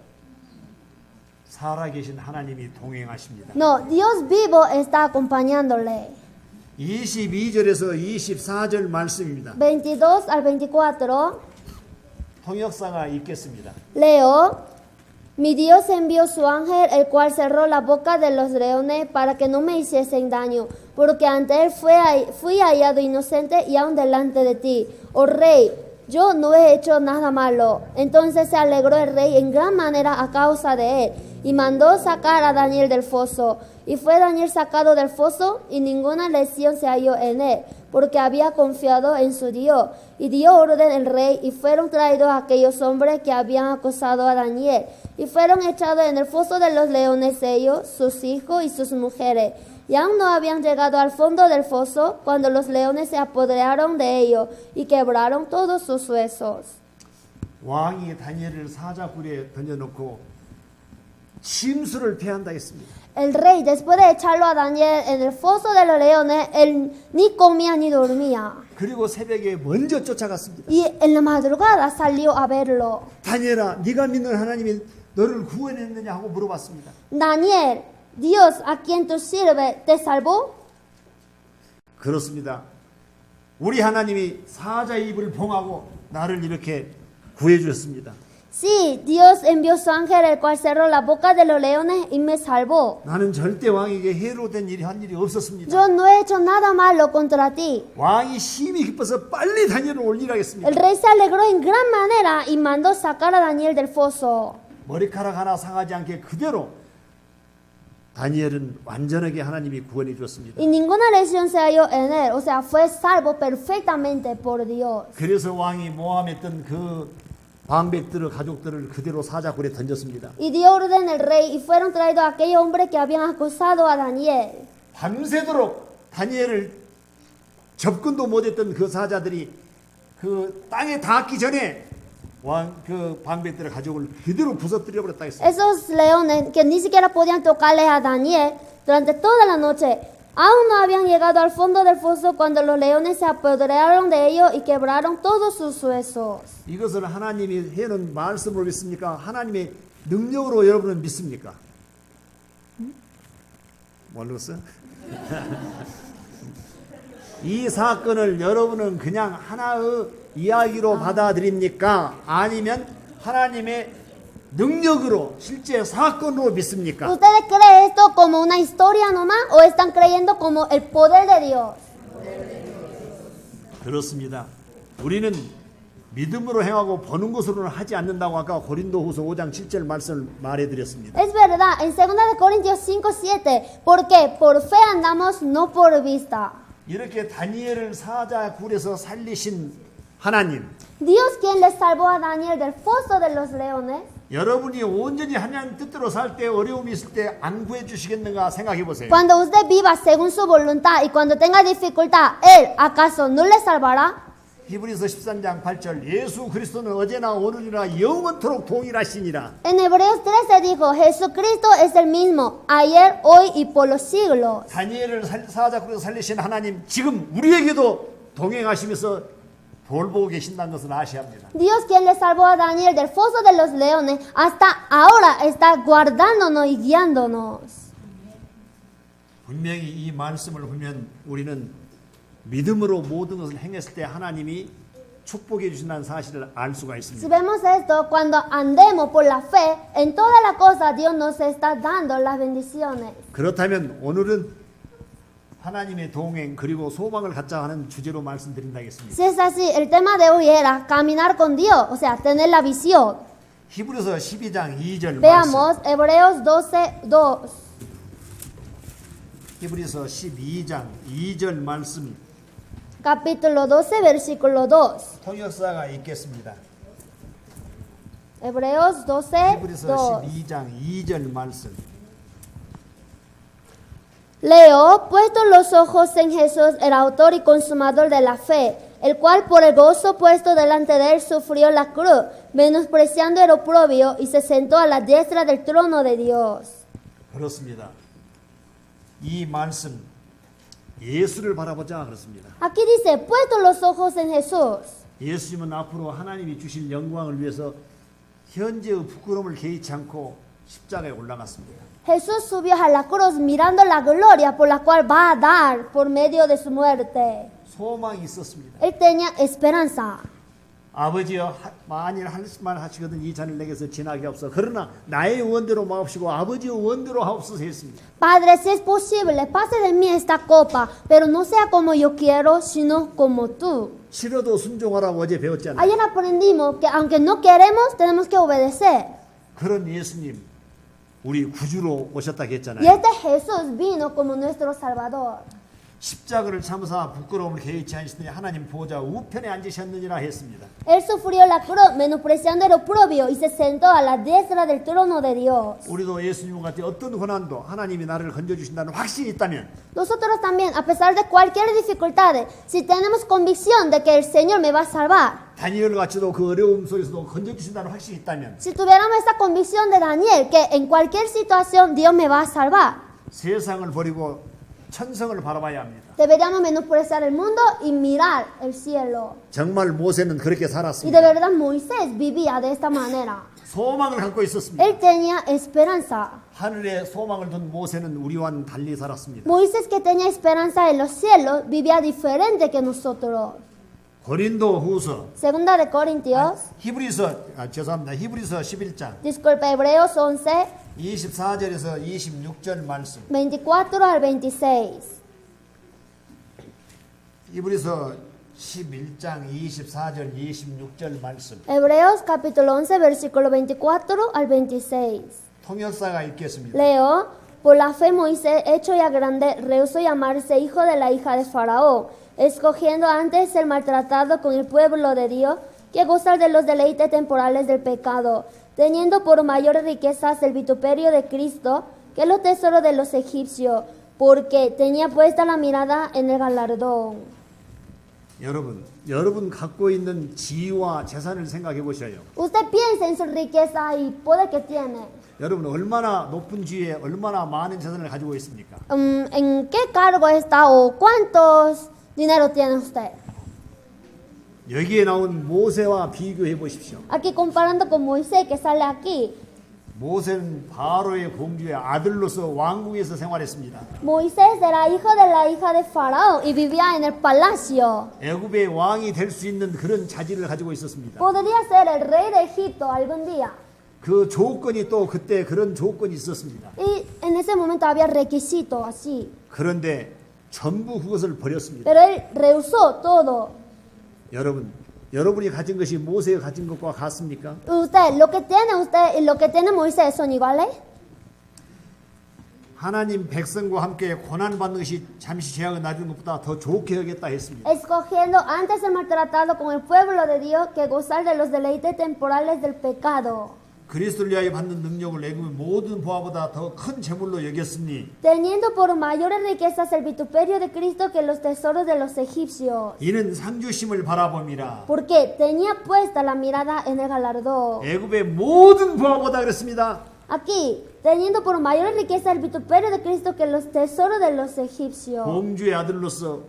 살아계신 하나님이 동행하십니다. No, Dios vivo está acompañándole. 22절에서 24절 말씀입니다. 22 al 24, 통역사가 읽겠습니다. leo, mi Dios envió su ángel, el cual cerró la boca de los leones para que no me hiciesen daño, porque ante él fui hallado inocente y aun delante de ti, oh rey, yo no he hecho nada malo. Entonces se alegró el rey en gran manera a causa de él, y mandó sacar a Daniel del foso. Y fue Daniel sacado del foso, y ninguna lesión se halló en él, porque había confiado en su Dios. Y dio orden el rey, y fueron traídos aquellos hombres que habían acosado a Daniel, y fueron echados en el foso de los leones ellos, sus hijos y sus mujeres. Y aún no habían llegado al fondo del foso, cuando los leones se apoderaron de ellos, y quebraron todos sus huesos. 왕이 다니엘을 사자 굴에 던져놓고 침수를 패한다 했습니다. El rey, después de echarlo a Daniel en el foso de los leones, él ni comía ni dormía. 그리고 새벽에 먼저 쫓아갔습니다. Y en la madrugada salió a verlo. 다니엘아, 네가 믿는 하나님이 너를 구원했느냐 하고 물어봤습니다. Daniel, Dios a quien tú sirves, ¿te salvó? 그렇습니다. 우리 하나님이 사자의 입을 봉하고 나를 이렇게 구해 주셨습니다. Sí, Dios envió su ángel, el cual cerró la boca de los leones y me salvó. 나는 절대 왕에게 해로된 일이 한 일이 없었습니다. Yo no he hecho nada malo contra ti. 왕이 심히 기뻐서 빨리 다니엘을 올리라 했습니다. El rey se alegró en gran manera y mandó sacar a Daniel del foso. 머리카락 하나 상하지 않게 그대로 다니엘은 완전하게 하나님이 구원해 주었습니다. Y ninguna lesión se halló en él, o sea, fue salvo perfectamente por Dios. 그래서 왕이 모함했던 그 방백들의 가족들을 그대로 사자굴에 던졌습니다. Y dio orden el rey y fueron traídos aquellos hombres que habían acosado a Daniel. 밤새도록 다니엘을 접근도 못했던 그 사자들이 그 땅에 닿기 전에 왕 그 방백들의 가족을 그대로 부서뜨려 버렸다 했습니다. Esos leones que ni siquiera podían tocarle a Daniel durante toda la noche, aún no habían llegado al fondo del foso cuando los leones se apoderaron de ellos y quebraron todos sus huesos. 이것을 하나님이 해놓은 말씀으로 믿습니까? 하나님의 능력으로 여러분은 믿습니까? 모르겠어? 이 사건을 여러분은 그냥 하나의 이야기로 받아들입니까? 아니면 하나님의 능력으로 실제 사건으로 믿습니까? ¿Ustedes creen esto como una historia nomás o están creyendo como el poder de Dios? 그렇습니다. 우리는 믿음으로 행하고 보는 것으로는 하지 않는다고 아까 고린도후서 5장 7절 말씀을 말해드렸습니다. Es verdad, en 2 de Corintios 5:7, porque por fe andamos, no por vista. 이렇게 다니엘을 사자 굴에서 살리신 하나님, Dios quien le salvó a Daniel del foso de los leones, 여러분이 온전히 하나님 뜻대로 살 때 어려움이 있을 때 안 구해 주시겠는가 생각해 보세요. cuando usted viva según su voluntad y cuando tenga dificultad, Él acaso no le salvará. 히브리서 13장 8절 예수 그리스도는 어제나 오늘이나 영원토록 동일하시니라. En Hebreos 13 dijo, Jesucristo es el mismo, ayer, hoy y por los siglos. 다니엘을 사자 굴에서 살리신 하나님 지금 우리에게도 동행하시면서 돌보고 계신다는 것을 아셔야 합니다. Dios quien le salvó a Daniel del foso de los leones, hasta ahora está guardándonos y guiándonos. 분명히 이 말씀을 보면 우리는 믿음으로 모든 것을 행했을 때 하나님이 축복해 주신다는 사실을 알 수가 Si 있습니다. vemos esto, cuando andemos por la fe, en toda la cosa Dios nos está dando las bendiciones. 그렇다면 오늘은 하나님의 동행 그리고 소망을 갖자 하는 주제로 말씀드린다겠습니다. Si es así, el tema de hoy era caminar con Dios, o sea, tener la visión. 히브리서 12장 2절 말씀. Veamos Hebreos 12:2. 히브리서 12장 2절 말씀 Capítulo 12, versículo 2. 통역사가 읽겠습니다. Hebreos 12, 히브리서 2. 12장 2절 말씀. Leo, puesto los ojos en Jesús, el autor y consumador de la fe, el cual por el gozo puesto delante de él sufrió la cruz, menospreciando el oprobio, y se sentó a la diestra del trono de Dios. 그렇습니다. 이 말씀 예수를 바라보자 그렇습니다. Aquí dice, puesto los ojos en Jesús. 예수님은 앞으로 하나님이 주실 영광을 위해서 현재의 부끄러움을 개의치 않고 십자가에 올라갔습니다. Jesús subió a la cruz mirando la gloria por la cual va a dar por medio de su muerte. 소망이 있었습니다. Él tenía esperanza. 아버지여 만일 하시만 하시거든 이 잔을 내게서 지나게 없어. 그러나 나의 원대로 마옵시고 아버지의 원대로 하옵소서 했습니다. Padre, si es posible, pase de mí esta copa, pero no sea como yo quiero, sino como tú. 싫어도 순종하라고 어제 배웠잖아요. Ayer aprendimos que aunque no queremos, tenemos que obedecer. 그런 예수님 우리 구주로 오셨다 Y 했잖아요. este Jesús vino como nuestro Salvador. 십자가를 참으사 부끄러움을 개의치 않으시더니 하나님 보좌 우편에 앉으셨느니라 했습니다. Él sufrió la cruz, menospreciando el oprobio, y se sentó a la diestra del trono de Dios. 우리도 예수님과 같이 어떤 고난도 하나님이 나를 건져주신다는 확신이 있다면 Nosotros también, a pesar de cualquier dificultad, si tenemos convicción de que el Señor me va a salvar, 다니엘 같이도 그 어려움 속에서도 건져주신다는 확신이 있다면 si tuviéramos esta convicción de Daniel, que en cualquier situación Dios me va a salvar, 세상을 버리고 천성을 바라봐야 합니다. deberíamos menospreciar el mundo y mirar el cielo. 정말 모세는 그렇게 Y de 살았습니다. verdad Moisés vivía de esta manera. 소망을 갖고 있었습니다. Él tenía esperanza. 하늘에 소망을 둔 모세는 우리와는 달리 살았습니다. Moisés, que tenía esperanza en los cielos, vivía diferente que nosotros. 고린도 후서 Segunda de Corintios, 죄송합니다. 히브리서 11장 disculpe, Hebreos 11, 24절에서 26절 말씀. 24 al 26. 히브리서 11장 24절 26절 말씀. Hebreos capítulo 11, versículo 24 al 26. 통역사가 읽겠습니다. Leo, por la fe Moisés, hecho ya grande, rehusó llamarse hijo de la hija de Faraón, escogiendo antes ser maltratado con el pueblo de Dios que gozar de los deleites temporales del pecado, teniendo por mayores riquezas el vituperio de Cristo que los tesoros de los egipcios, porque tenía puesta la mirada en el galardón. 여러분 갖고 있는 지위와 재산을 생각해 보셔요. Usted piensa en su riqueza y poder que tiene. 여러분 얼마나 높은 지위에 얼마나 많은 재산을 가지고 있습니까? ¿En qué cargo está o cuántos dinero tiene usted? 여기에 나온 모세와 비교해 보십시오. Aquí comparando con Moisés que sale aquí. 모세는 바로의 공주의 아들로서 왕궁에서 생활했습니다. Moisés era hijo de la hija de Faraón y vivía en el palacio. 애굽의 왕이 될 수 있는 그런 자질을 가지고 있었습니다. Podría ser el rey de Egipto algún día. 그 조건이 또 그때 그런 조건이 있었습니다. Y en ese momento había requisitos así. 그런데 전부 그것을 버렸습니다. Pero él rehusó todo. 여러분 여러분이 가진 것이 모세가 가진 것과 같습니까? Usted, lo que tiene usted y lo que tiene Moisés son iguales. 하나님 백성과 함께 고난받는 것이 잠시 죄악을 나누는 것보다 더 좋게 여겼다 했습니다. Escogiendo antes ser maltratado con el pueblo de Dios que gozar de los deleites temporales del pecado. 그리스도를 위하여 받는 능력을 애굽의 모든 보화보다 더 큰 재물로 여겼으니 Teniendo por mayores riquezas el vituperio de Cristo que los tesoros de los egipcios. 이는 상주심을 바라봅니다. Porque tenía puesta la mirada en el galardón. 애굽의 모든 보화보다 그랬습니다. Aquí, teniendo por mayores riquezas el vituperio de Cristo que los tesoros de los egipcios. 공주의 아들로서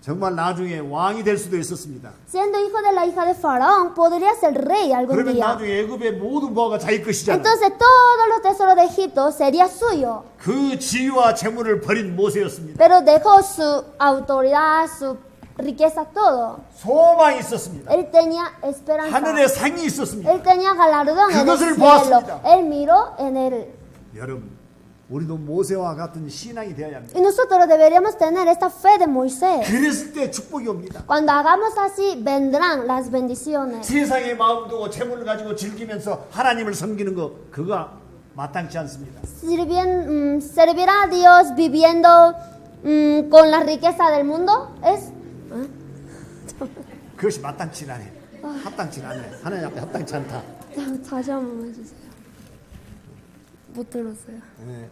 정말 나중에 왕이 될 수도 있었습니다. Siendo hijo de la hija de Faraón, podría ser rey algún 그러면 día. 나중에 애굽의 모든 보화가 자기 것이잖아요. Entonces todos los tesoros de Egipto sería suyo. 그 지위와 재물을 버린 모세였습니다. Pero dejó su autoridad, su riqueza, todo. 소망이 있었습니다. Él tenía esperanza. 하늘의 상이 있었습니다. Él tenía galardón en el 그것을 cielo. 보았습니다. Él miró en él. 여러분, 우리도 모세와 같은 신앙이 되어야 합니다. Y nosotros deberíamos tener esta fe de Moisés. 그랬을 때 축복이 옵니다. Cuando hagamos así, vendrán las bendiciones. 세상의 마음 두고 재물을 가지고 즐기면서 하나님을 섬기는 거 그거 마땅치 않습니다. Servir a Dios viviendo con la riqueza del mundo es... 그것이 마땅치 않네. 합당치 않네. 하나님 앞에 합당치 않다. 다시 한 번 해주세요. 못 들었어요. 네.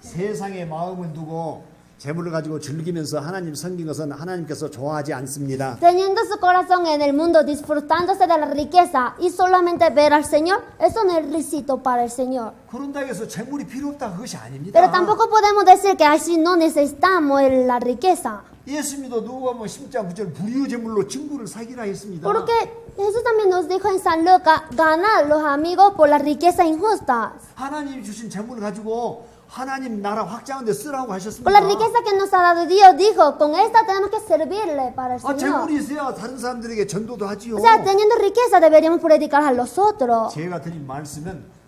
세상의 마음을 두고 재물을 가지고 즐기면서 하나님 섬긴 것은 하나님께서 좋아하지 않습니다. Teniendo su corazón en el mundo, disfrutándose de la riqueza y solamente ver al Señor, eso no es lícito para el Señor. 그런다고 해서 재물이 필요 없다 그것이 아닙니다. Pero tampoco podemos decir que así no necesitamos la riqueza. 예수님도 누가복음 10장 9절 불의의 재물로 친구를 사귀라 했습니다. Porque Jesús también nos dijo en San Lucas, ganar los amigos por la riqueza injusta. 하나님이 주신 재물을 가지고 하나님 나라 확장하는 데 쓰라고 하셨습니다. Por la riqueza que nos ha dado Dios, dijo, con esta tenemos que servirle para el 아, Señor. 재물이 있어야 다른 사람들에게 전도도 하지요. O sea, teniendo riqueza deberíamos predicar a los otros. 제가 드린 말씀은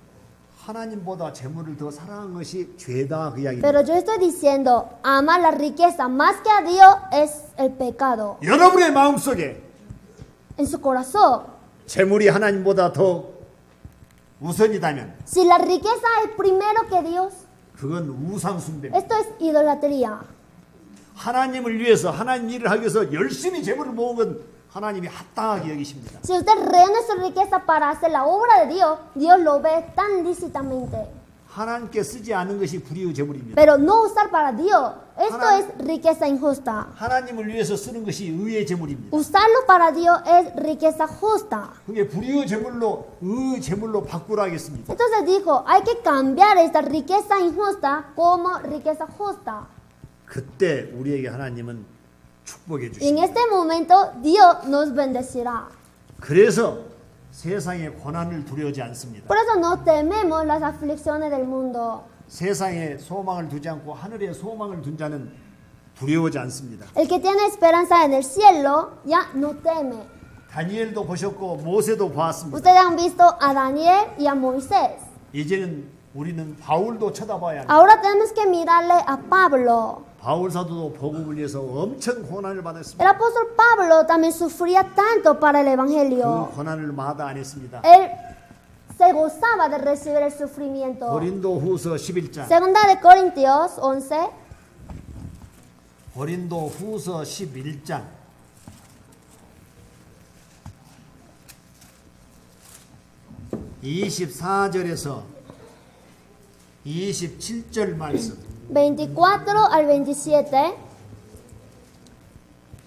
하나님보다 재물을 더 사랑한 것이 죄다 그 이야기입니다. Pero yo estoy diciendo, amar la riqueza más que a Dios es el pecado. 여러분의 마음속에 En su corazón. 재물이 하나님보다 더 우선이다면 Si la riqueza es primero que Dios, 그건 우상 숭배입니다. esto es idolatría. 하나님을 위해서 하나님 일을 하기 위해서 열심히 재물을 모은 건 하나님이 합당하게 여기십니다. Si usted reúne su riqueza para hacer la obra de Dios, Dios lo ve tan lícitamente. 하나님께 쓰지 않은 것이 불의의 재물입니다. Pero no usar para Dios, esto 하나- es riqueza injusta. 하나님을 위해서 쓰는 것이 의의 재물입니다. Usarlo para Dios es riqueza justa. 그게 불의의 재물로 의의 재물로 바꾸라 하겠습니다. Entonces dijo, hay que cambiar esta riqueza injusta como riqueza justa. 그때 우리에게 하나님은 축복해 Y en 주십니다. este momento Dios nos bendecirá. 그래서 세상의 고난을 두려워하지 않습니다. Por eso no tememos las aflicciones del mundo. 세상에 소망을 두지 않고 하늘에 소망을 둔 자는 두려워하지 않습니다. El que tiene esperanza en el cielo ya no teme. 다니엘도 보셨고 모세도 보았습니다. Ustedes han visto a Daniel y a Moisés. 이제는 우리는 바울도 쳐다봐야 합니다. Ahora tenemos que mirarle a Pablo. 바울 사도도 복음을 위해서 엄청 고난을 받았습니다. El apóstol Pablo también sufría tanto para el 그 evangelio. 고난을 마다 안 했습니다. Él se gozaba de recibir el sufrimiento. 고린도후서 11장. Segunda de Corintios 11. 고린도후서 11장. 24절에서 27절 말씀. 24 al 27.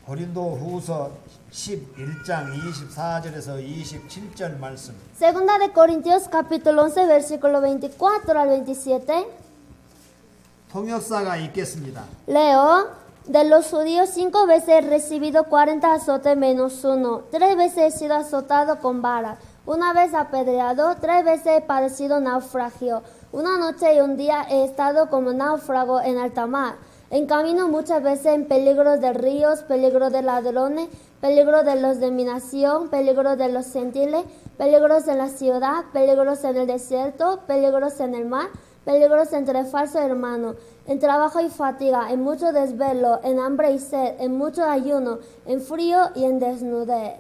고린도후서 11장 24절에서 27절 말씀. Segunda de Corintios capítulo 11 versículo 24 al 27. 통역사가 읽겠습니다. Leo, de los judíos 5 veces he recibido 40 azotes menos uno. 3 veces he sido azotado con varas. 1 vez apedreado. 3 veces he padecido naufragio. 1 noche y un día he estado como náufrago en alta mar. En camino muchas veces en peligro de ríos, peligro de ladrones, peligro de los de mi nación, peligro de los gentiles, peligros en la ciudad, peligros en el desierto, peligros en el mar, peligros entre falsos hermanos, en trabajo y fatiga, en mucho desvelo, en hambre y sed, en mucho ayuno, en frío y en desnudez.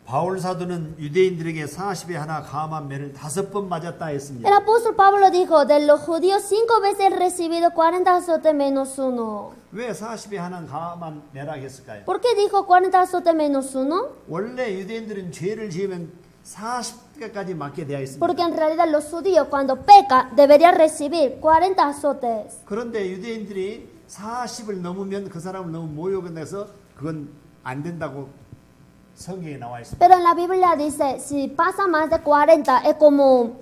바울 사도는 유대인들에게 40에 하나 감한 매를 5번 맞았다 했습니다. El apóstol Pablo dijo, de los judíos 5 veces he recibido 40 azotes menos 1. 왜 40에 하나 감한 매라 했을까요? ¿Por qué dijo 40 azotes menos 1? 원래 유대인들은 죄를 지으면 40개까지 맞게 되어 있습니다. Porque en realidad los judíos cuando peca deberían recibir 40 azotes. 그런데 유대인들이 40을 넘으면 그 사람을 너무 모욕을 내서 그건 안 된다고 성경에 나와 있습니다. Pero en la Biblia dice, si pasa más de 40 es como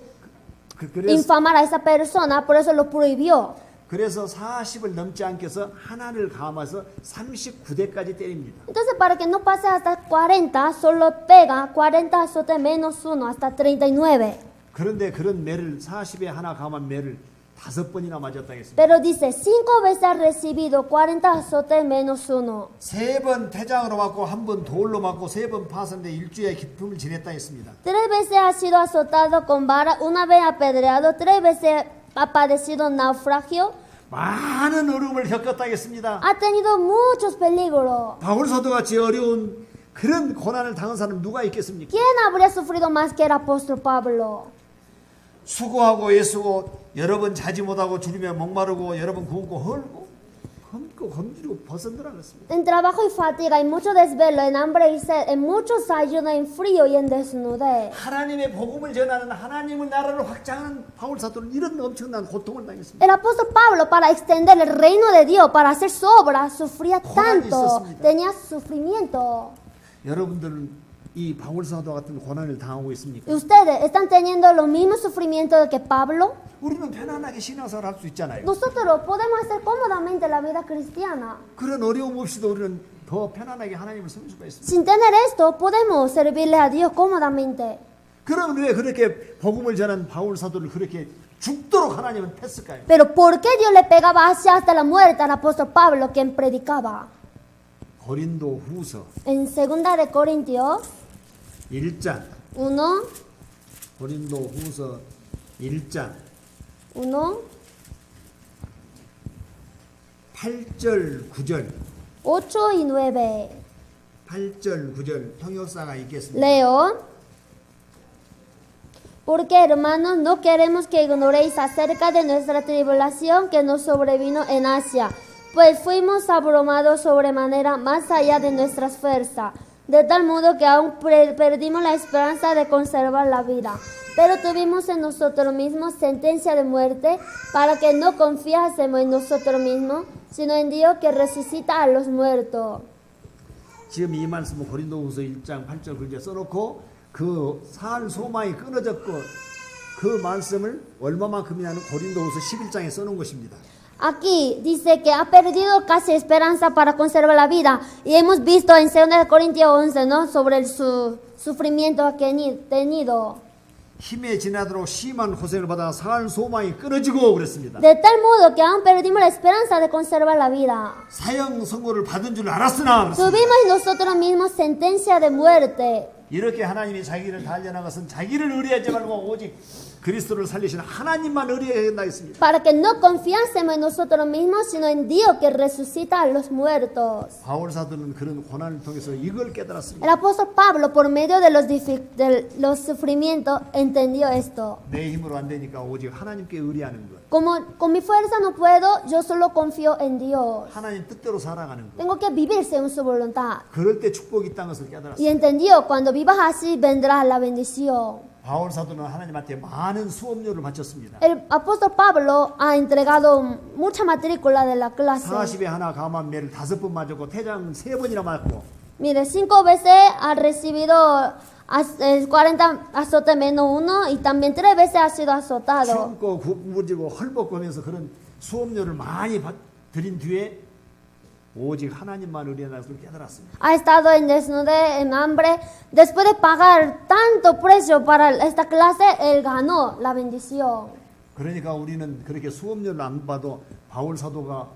그래서, infamar a esa persona, por eso lo prohibió. 그래서 40을 넘지 않게 해서 하나를 감아서 39대까지 때립니다. Entonces para que no pase hasta 40, solo pega 40 azotes menos 1 hasta 39. 그런데 그런 매를 40에 하나 감한 매를 5번이나 맞았다 했습니다. Pero dice, 5 veces ha recibido 40 azotes menos 1. 3번 태장으로 맞고 1번 돌로 맞고 3번 파선대 일주의 기쁨을 지냈다 했습니다. 3 veces ha sido azotado con vara, 1 vez apedreado, 3 veces ha padecido naufragio. 많은 어려움을 겪었다 했습니다. Ha tenido muchos peligros. 바울 사도같이 어려운 그런 고난을 당한 사람 누가 있겠습니까? ¿Quién habría sufrido más que el apóstol Pablo? 수고하고 애쓰고 여러 번 자지 못하고 주님에 목마르고 여러 번 굶고 헐고 험고 검지르고 벗어들어 그랬습니다. En trabajo y fatiga, en mucho desvelo, en hambre y sed, en muchos ayunos, en frío y en desnudez. 하나님의 복음을 전하는 하나님의 나라를 확장하는 바울 사도는 이런 엄청난 고통을 당했습니다. El apóstol Pablo, para extender el reino de Dios, para hacer su obra, sufría 고난이 tanto, 있었습니다. tenía sufrimiento. 여러분들은 이 바울 사도 같은 고난을 당하고 있습니까? ¿Y ustedes están teniendo los mismos sufrimientos que Pablo? 우리는 편안하게 신앙생활 할 수 있잖아요. Nosotros podemos hacer cómodamente la vida cristiana. 그런 어려움 없이도 우리는 더 편안하게 하나님을 섬길 수가 있습니다. Sin tener esto, podemos servirle a Dios cómodamente. 그럼 왜 그렇게 복음을 전한 바울 사도를 그렇게 죽도록 하나님은 했을까요? Pero ¿por qué Dios le pegaba así hasta la muerte al apóstol Pablo, quien predicaba? 고린도 후서 En 2 de Corintios 1장 1, 고린도 후서 1장 1, 8절 9절 8 y 9. 8절 9절 통역사가 있겠습니다. Leo. Porque hermanos, no queremos que ignoréis acerca de nuestra tribulación que nos sobrevino en Asia, pues fuimos abrumados sobremanera más allá de nuestras fuerzas, de tal modo que aún perdimos la esperanza de conservar la vida. Pero tuvimos en nosotros mismos sentencia de muerte para que no confiásemos en nosotros mismos, sino en Dios que resucita a los muertos. 지금 이 말씀은 고린도 후서 1장 8절 9절 써놓고 그 살 소망이 끊어졌고 그 말씀을 얼마만큼이냐는 고린도 후서 11장에 써놓은 것입니다. Aquí dice que ha perdido casi esperanza para conservar la vida. Y hemos visto en 2 Corintios 11, ¿no? Sobre su sufrimiento que ha tenido. 힘에 지나도록 심한 고생을 받아 살 소망이 끊어지고 그랬습니다. De tal modo que aún perdimos la esperanza de conservar la vida. 사형 선고를 받은 줄 알았으나 그랬습니다. Tuvimos nosotros mismos sentencia de muerte. 이렇게 하나님이 자기를 달려난 것은 자기를 의뢰하지 말고 오직 그리스도를 살리신 하나님만 의뢰해야 된다 했습니다. Para que no confiásemos en nosotros mismos, sino en Dios que resucita a los muertos. 바울 사도는 그런 고난을 통해서 이걸 깨달았습니다. El apóstol Pablo, por medio de los sufrimientos, entendió esto. 내 힘으로 안 되니까 오직 하나님께 의뢰하는 것. Como con mi fuerza no puedo, yo solo confío en Dios. 하나님 뜻대로 살아가는 것. Tengo que vivir según su voluntad. 그럴 때 축복이 있다는 것을 Y 깨달았습니다. entendió, cuando vivas así, vendrá la bendición. 바울 사도는 하나님한테 많은 수업료를 바쳤습니다. El apóstol Pablo ha entregado mucha matrícula de la clase. 40에 하나 감한 매를 5번 맞았고 태장 3번이나 맞고 Mire, 5 veces ha recibido 40 azotes menos 1 y también 3 veces ha sido azotado. 춥고 굶어지고 헐벗거면서 그런 수업료를 많이 드린 뒤에 오직 하나님만 의뢰하는 것을 깨달았습니다. Ha estado en desnudez, en hambre. Después de pagar tanto precio para esta clase, él ganó la bendición. 그러니까 우리는 그렇게 수업료를 안 받아도 바울 사도가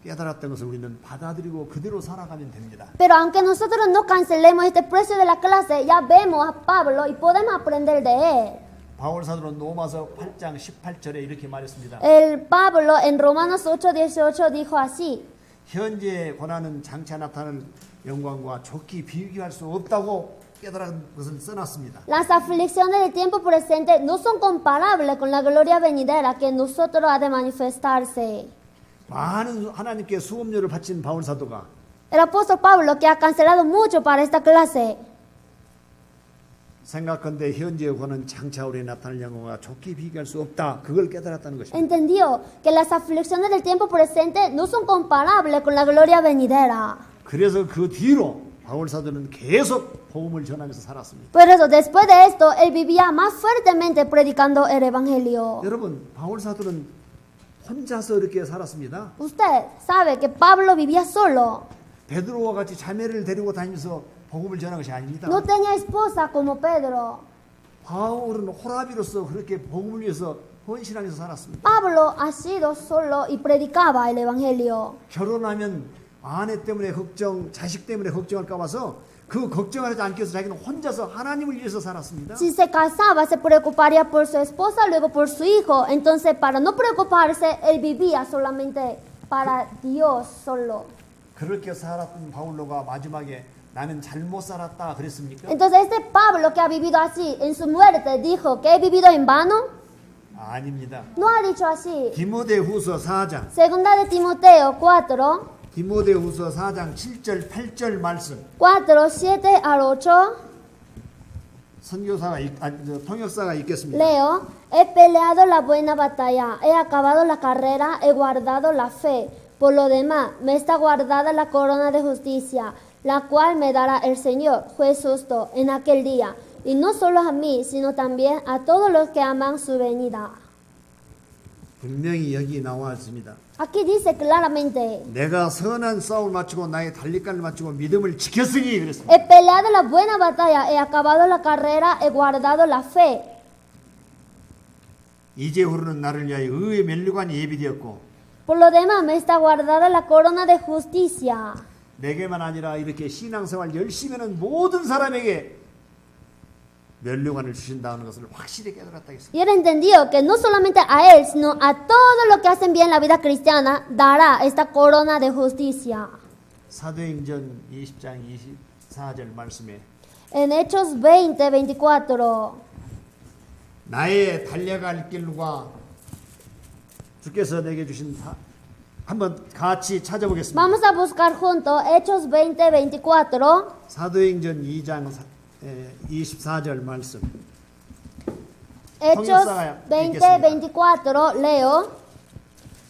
깨달았던 것을 우리는 받아들이고 그대로 살아가면 됩니다. Pero aunque nosotros no cancelemos este precio de la clase, ya vemos a Pablo y podemos aprender de él. 바울 사도는 로마서 8장 18절에 이렇게 말했습니다. El Pablo en Romanos 8:18 dijo así: 현재의 고난은 장차 나타날 영광과 좋게 비교할 수 없다고 깨달은 것을 써놨습니다. Las aflicciones del tiempo presente no son comparables con la gloria venidera que en nosotros ha de manifestarse. 많은 하나님께 수업료를 바친 바울 사도가 El apóstol Pablo, que ha cancelado mucho para esta clase, 생각한데 현재의 고난은 장차 우리에 나타날 영광과 좋게 비교할 수 없다. 그걸 깨달았다는 것입니다. entendió que las aflicciones del tiempo presente no son comparables con la gloria venidera. 그래서 그 뒤로 바울 사도는 계속 복음을 전하면서 살았습니다. Por eso, después de esto, él vivía más fuertemente predicando el evangelio. 여러분, 바울 사도는 혼자서 이렇게 살았습니다. Usted sabe que Pablo vivía solo. 베드로와 같이 자매를 데리고 다니면서 복음을 전한 것이 아닙니다. No tenía esposa como Pedro. 바울은 호라비로서 그렇게 복음을 위해서 헌신하면서 살았습니다. Pablo ha sido solo y predicaba el evangelio. 결혼하면 아내 때문에 걱정, 자식 때문에 걱정할까 봐서 그 걱정하지 않기 위해서 자기는 혼자서 하나님을 위해서 살았습니다. Si se casaba, se preocuparía por su esposa, luego por su hijo. Entonces, para no preocuparse, él vivía solamente para Dios solo. 그렇게 살았던 바울로가 마지막에 나는 잘못 살았다 그랬습니까? Entonces, este Pablo que ha vivido así, en su muerte, dijo que he vivido en vano. 아닙니다. No ha dicho así. 디모데후서 4장 Segunda de Timoteo 4, 디모데후서 4장 7절 8절 말씀 4, 7 al 8. 선교사가 통역사가 읽겠습니다. Leo: he peleado la buena batalla, he acabado la carrera, he guardado la fe. Por lo demás, me está guardada la corona de justicia, la cual me dará el Señor, juez justo, en aquel día. Y no solo a mí, sino también a todos los que aman su venida. 분명히 여기 나와 있습니다. Aquí dice claramente: 내가 선한 싸움을 마치고 나의 달릴간을 마치고 믿음을 지켰으니 그랬습니다. he peleado la buena batalla, he acabado la carrera, he guardado la fe. 이제후로는 나를 위하여 의의 면류관이 예비되었고 Por lo demás, me está guardada la corona de justicia. 내게만 아니라 이렇게 신앙생활 열심히 하는 모든 사람에게 면류관을 주신다는 것을 확실히 깨달았다 했습니다. Y él entendió que no solamente a él, sino a todos los que hacen bien la vida cristiana, dará esta corona de justicia. 사도행전 20장 24절 말씀에 En Hechos 20, 24. 나의 달려갈 길과 주께서 내게 주신 한번 같이 찾아보겠습니다. Vamos a buscar juntos Hechos 20, 24. 사도행전 2장 24절 말씀. Hechos 20, 24, leo: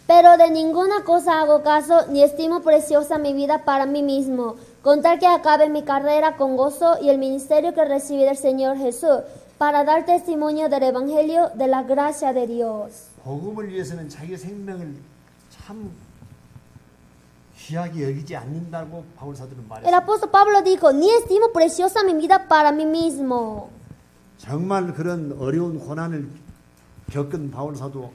pero de ninguna cosa hago caso, ni estimo preciosa mi vida para mí mismo, con tal que acabe mi carrera con gozo y el ministerio que recibí del Señor Jesús, para dar testimonio del Evangelio de la gracia de Dios. 복음을 위해서는 자기 생명을 참 귀하게 여기지 않는다고 바울 사도는 El 말했습니다. apóstol Pablo dijo: ni estimo preciosa mi vida para mí mismo. 정말 그런 어려운 고난을 겪은 바울 사도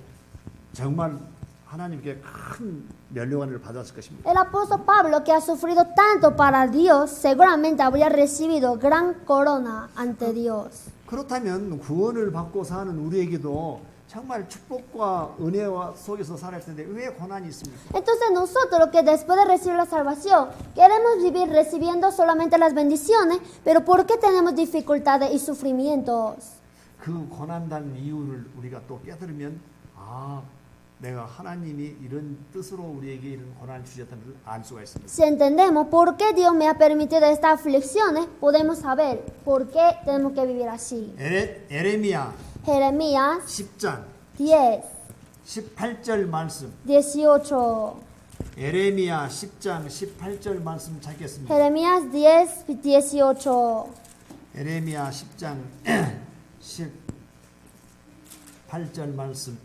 정말 하나님께 큰 면류관을 받았을 것입니다. El apóstol Pablo, que ha sufrido tanto para Dios, seguramente habría recibido gran corona ante Dios. 그렇다면 구원을 받고 사는 우리에게도 정말 축복과 은혜와 속에서 살아야 텐데 왜 고난이 있습니까? Entonces nosotros, que después de recibir la salvación, queremos vivir recibiendo solamente las bendiciones, pero ¿por qué tenemos dificultades y sufrimientos? 그 고난당 이유를 우리가 또 깨달으면 내가 하나님이 이런 뜻으로 우리에게 이런 고난을 주셨다는 걸 알 수가 있습니다. Si entendemos por qué Dios me ha permitido estas aflicciones, podemos saber por qué tenemos que vivir así. 에레미야 Jeremías 10장 10, 18절 말씀. 18. 에레미야 10장 18절 말씀 찾겠습니다. Jeremías 10, 18. 에레미야 10장 18절 말씀.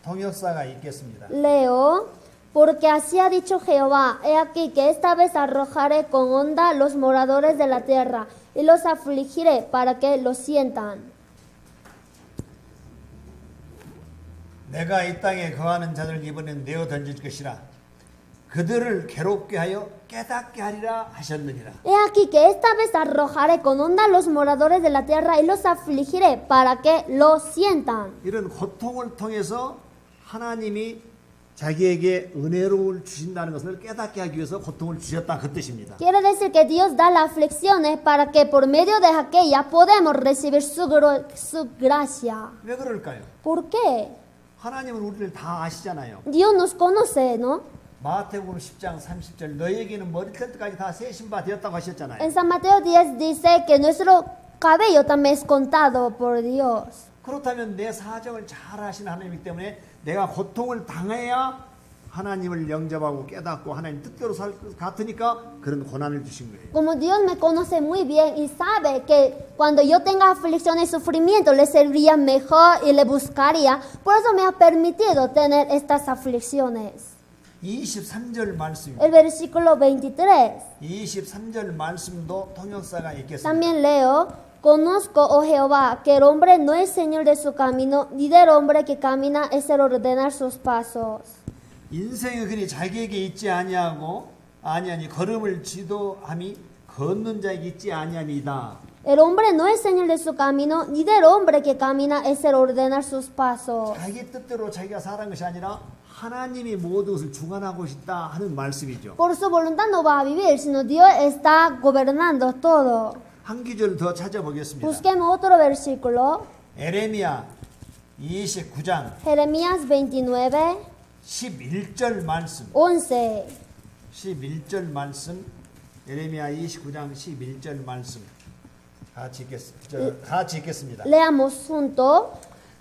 통역사가 읽겠습니다. Leo: porque así ha dicho Jehová: he aquí que esta vez arrojaré con honda los moradores de la tierra y los afligiré para que lo sientan. 내가 이 땅에 거하는 자들 이번엔 내어 던질 것이라 그들을 괴롭게 하여 깨닫게 하리라 하셨느니라. He aquí que esta vez arrojaré con onda a los moradores de la tierra y los afligiré para que lo sientan. 이런 고통을 통해서 하나님이 자기에게 은혜로움을 주신다는 것을 깨닫게 하기 위해서 고통을 주셨다 그 뜻입니다. Quiere decir que Dios da las aflicciones para que por medio de aquellas podemos recibir su gracia. 왜 그럴까요? ¿Por qué? 하나님은 우리를 다 아시잖아요. Dios nos conoce, ¿no? 마태복음 10장 30절 너에게는 머리털까지 다 세신 바 되었다고 하셨잖아요. En San Mateo 10 dice que nuestro cabello también es contado por Dios. 그렇다면 내 사정을 잘 아시는 하나님이기 때문에 내가 고통을 당해야 하나님을 영접하고 깨닫고 하나님 뜻대로 살 것 같으니까 그런 고난을 주신 거예요. Como Dios me conoce muy bien y sabe que cuando yo tenga aflicción y sufrimiento le serviría mejor y le buscaría, por eso me ha permitido tener estas aflicciones. 23절 말씀입니다. El versículo 23. 23절 말씀도 통역사가 읽겠습니다. También leo, conozco, oh Jehová, que el hombre no es señor de su camino, ni del hombre que camina es el ordenar sus pasos. 인생의 근이 자기에게 있지 아니하니 걸음을 지도함이 걷는 자에게 있지 아니함이다. El hombre no es señor de su camino, ni del hombre que camina es el ordenar sus pasos. 자기 뜻대로 자기가 살아간 것이 아니라 하나님이 모든 것을 주관하고 있다 하는 말씀이죠. Por su voluntad no va a vivir, sino Dios está gobernando todo. 한 구절 더 찾아보겠습니다. Busquemos otro versículo. 에레미야 29장 Jeremías 29, 11절 말씀. 11. 11절 말씀. 에레미야 29장 11절 말씀. 같이 읽겠습니다. Leamos juntos.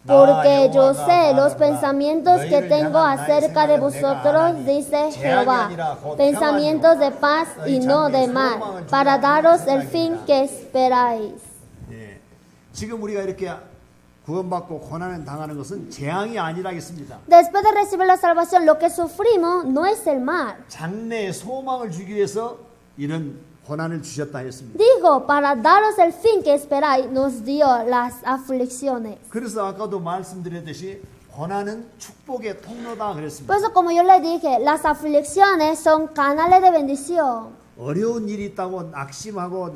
Porque yo sé los pensamientos que tengo acerca de vosotros, dice Jehová, pensamientos de paz y no de mal, para daros el fin que esperáis. 예. 지금 우리가 이렇게 구원받고 고난을 당하는 것은 재앙이 아니라겠습니다. Después de recibir la salvación, lo que sufrimos no es el mal. 장래의 소망을 주기 위해서 이런 고난을 주셨다 했습니다. Digo, para daros el fin que esperáis, nos dio las aflicciones. 그래서 아까도 말씀드렸듯이 고난은 축복의 통로다 그랬습니다. Por eso, como yo le dije, las aflicciones son canales de bendición. 어려운 일이 있다고 낙심하고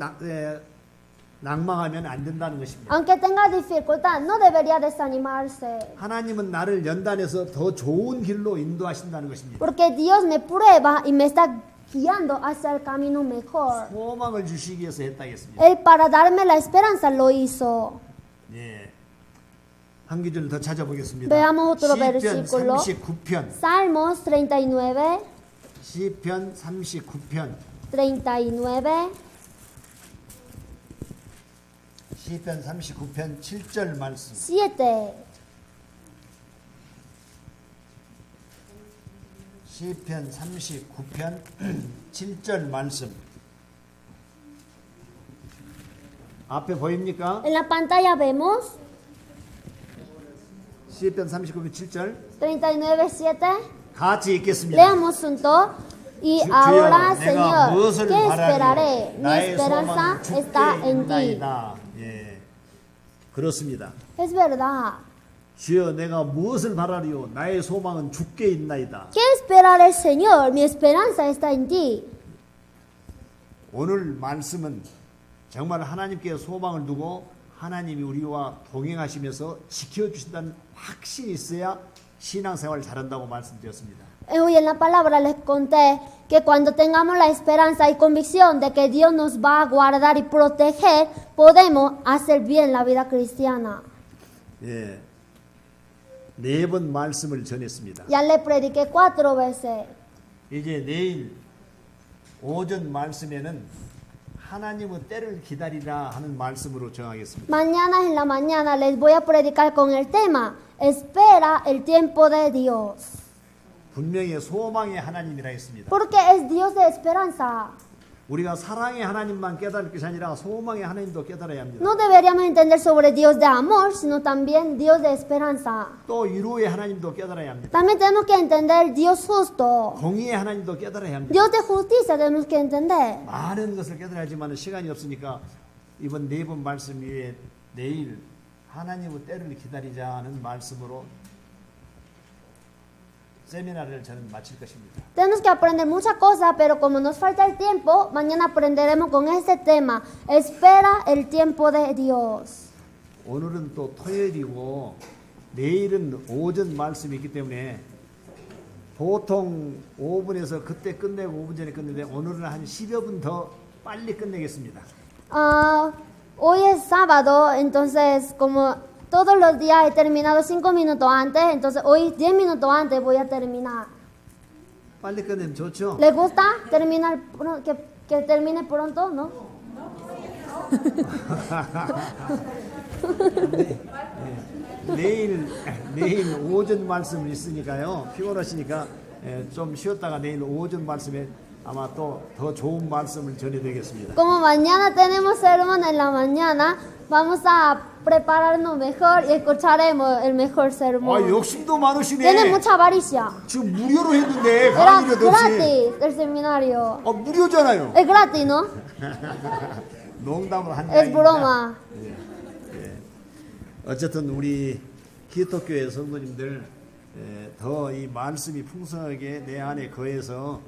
낭망하면 안 된다는 것입니다. Aunque tenga dificultad, no debería desanimarse. 하나님은 나를 연단해서 더 좋은 길로 인도하신다는 것입니다. Porque Dios me prueba y me está guiando hacia el camino mejor. 소망을 주시기 위해서 했다겠습니다. Él para darme la esperanza lo hizo. 예. 한 구절 더 찾아보겠습니다. Veamos otro 시편 versículo. 39편. Salmos 39, 시편 39편. 39, 시편 39편 7절 말씀. 7. 시편 39편 7절 말씀. 앞에 보입니까? En la pantalla vemos 시편 39편 7절. 39, 7. 같이 읽겠습니다. Leamos juntos. Y 주여, ahora, 내가 Señor, 무엇을 ¿qué esperaré? 바라리요? Mi 나의 esperanza 소망은 está 주께 en ti. 있나이다. 예, 그렇습니다. Es verdad. 주여 내가 무엇을 바라리요? 나의 소망은 주께 있나이다. ¿Qué esperaré, Señor? Mi esperanza está en ti. 오늘 말씀은 정말 하나님께 소망을 두고 하나님이 우리와 동행하시면서 지켜주신다는 확신이 있어야 신앙생활을 잘한다고 말씀드렸습니다. Hoy en la palabra les conté que cuando tengamos la esperanza y convicción de que Dios nos va a guardar y proteger, podemos hacer bien la vida cristiana. 예, 4번 말씀을 전했습니다. Ya le prediqué 4 veces. 이제 내일 오전 말씀에는 하나님의 때를 기다리라 하는 말씀으로 정하겠습니다. Mañana en la mañana les voy a predicar con el tema Espera el tiempo de Dios. 분명히 소망의 하나님이라 했습니다. Porque es Dios de esperanza. 우리가 사랑의 하나님만 깨달을 것이 아니라 소망의 하나님도 깨달아야 합니다. No deberíamos entender sobre Dios de amor, sino también Dios de esperanza. 또 위로의 하나님도 깨달아야 합니다. También tenemos que entender Dios justo. 공의의 하나님도 깨달아야 합니다. Dios de justicia tenemos que entender. 많은 것을 깨달아야지만 시간이 없으니까 이번 4번 말씀 위에 내일 하나님의 때를 기다리자는 말씀으로 세미나를 저는 마칠 것입니다. Tenemos que aprender muchas cosas, pero como nos falta el tiempo, mañana aprenderemos con este tema. Espera el tiempo de Dios. 오늘은 또 토요일이고 내일은 오전 말씀이 있기 때문에 보통 5분에서 그때 끝내고 5분 전에 끝내는데 오늘은 한 10여 분 더 빨리 끝내겠습니다. Hoy es sábado, entonces como todos los días he terminado 5 minutos antes, entonces hoy 10 minutos antes voy a terminar. 빨리 끝내면 좋죠? ¿Les gusta terminar que termine pronto, no? 내일 오전 말씀 있으니까요. 피곤하시니까 좀 쉬었다가 내일 오전 말씀에 아마 또 더 좋은 말씀을 전해드리겠습니다. Como mañana tenemos sermón en la mañana, vamos a prepararnos mejor y escucharemos el mejor 아, sermón. 욕심도 많으시네. Tiene mucha avaricia. 지금 무료로 했는데 Era 강의료도 없이. gratis el seminario. 무료잖아요. Es gratis, ¿no? 농담으로 한 Es 이야기입니다. broma. 어쨌든 우리 기독교회 성도님들 더 이 말씀이 풍성하게 내 안에 거해서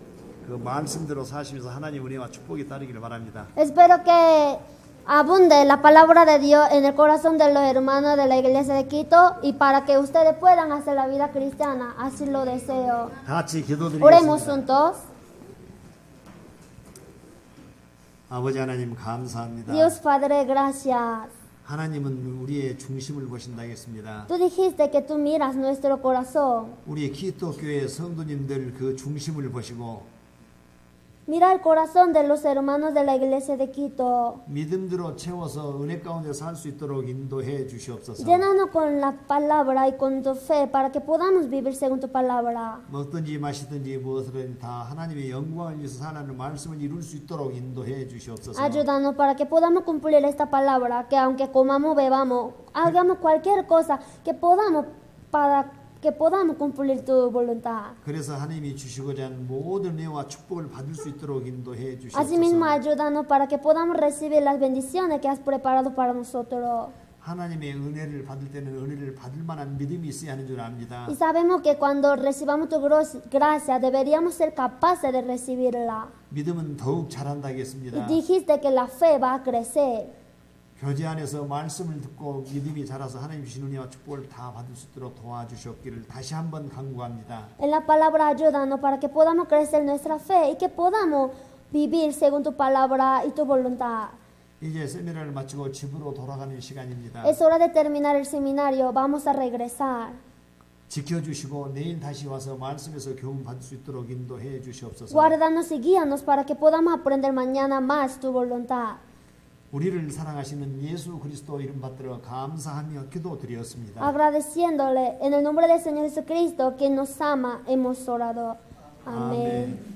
그 말씀대로 사시면서 하나님 은혜와 축복이 따르기를 바랍니다. Espero que abunde la palabra de Dios en el corazón de los hermanos de la iglesia de Quito y para que ustedes puedan hacer la vida cristiana. Así lo deseo. 다 같이 Oremos 기도드리겠습니다. juntos. 아버지 하나님 감사합니다. Dios Padre, gracias. 하나님은 우리의 중심을 보신다 했습니다. Tú dijiste que tú miras nuestro corazón. 우리 기독교회 성도님들 그 중심을 보시고 Mira el corazón de los hermanos de la iglesia de Quito. 믿음대로 채워서 은혜 가운데 살 수 있도록 인도해 주시옵소서. Llénanos con la palabra y con tu fe para que podamos vivir según tu palabra. 먹든지 마시든지 무엇이든 다 하나님의 영광을 위해서 살아가는 말씀을 이룰 수 있도록 인도해 주시옵소서. Ayúdanos para que podamos cumplir esta palabra, que aunque comamos, bebamos, hagamos cualquier cosa, que podamos para que podamos cumplir tu voluntad. 그래서 하나님이 주시고자 하는 모든 은혜와 축복을 받을 수 있도록 인도해 Asimismo, 주시옵소서. ayúdanos para que podamos recibir las bendiciones que has preparado para nosotros. 하나님의 은혜를 받을 때는 은혜를 받을 만한 믿음이 있어야 하는 줄 압니다. Y sabemos que cuando recibamos tu gracia, deberíamos ser capaces de recibirla. 믿음은 더욱 Y 자란다겠습니다. dijiste que la fe va a crecer. 교제 안에서 말씀을 듣고 믿음이 자라서 하나님 주신 은혜와 축복을 다 받을 수 있도록 도와주시옵기를 다시 한번 간구합니다. En la palabra ayúdanos para que podamos crecer nuestra fe y que podamos vivir según tu palabra y tu voluntad. 이제 세미나를 마치고 집으로 돌아가는 시간입니다. Es hora de terminar el seminario, vamos a regresar. 지켜주시고 내일 다시 와서 말씀에서 교훈 받을 수 있도록 인도해 주시옵소서. Guárdanos y guíanos para que podamos aprender mañana más tu voluntad. 우리를 사랑하시는 예수 그리스도 이름 받들어 감사하며 기도드렸습니다. Agradeciéndole en el nombre del Señor Jesucristo, que nos ama, hemos orado. Amén. 아멘.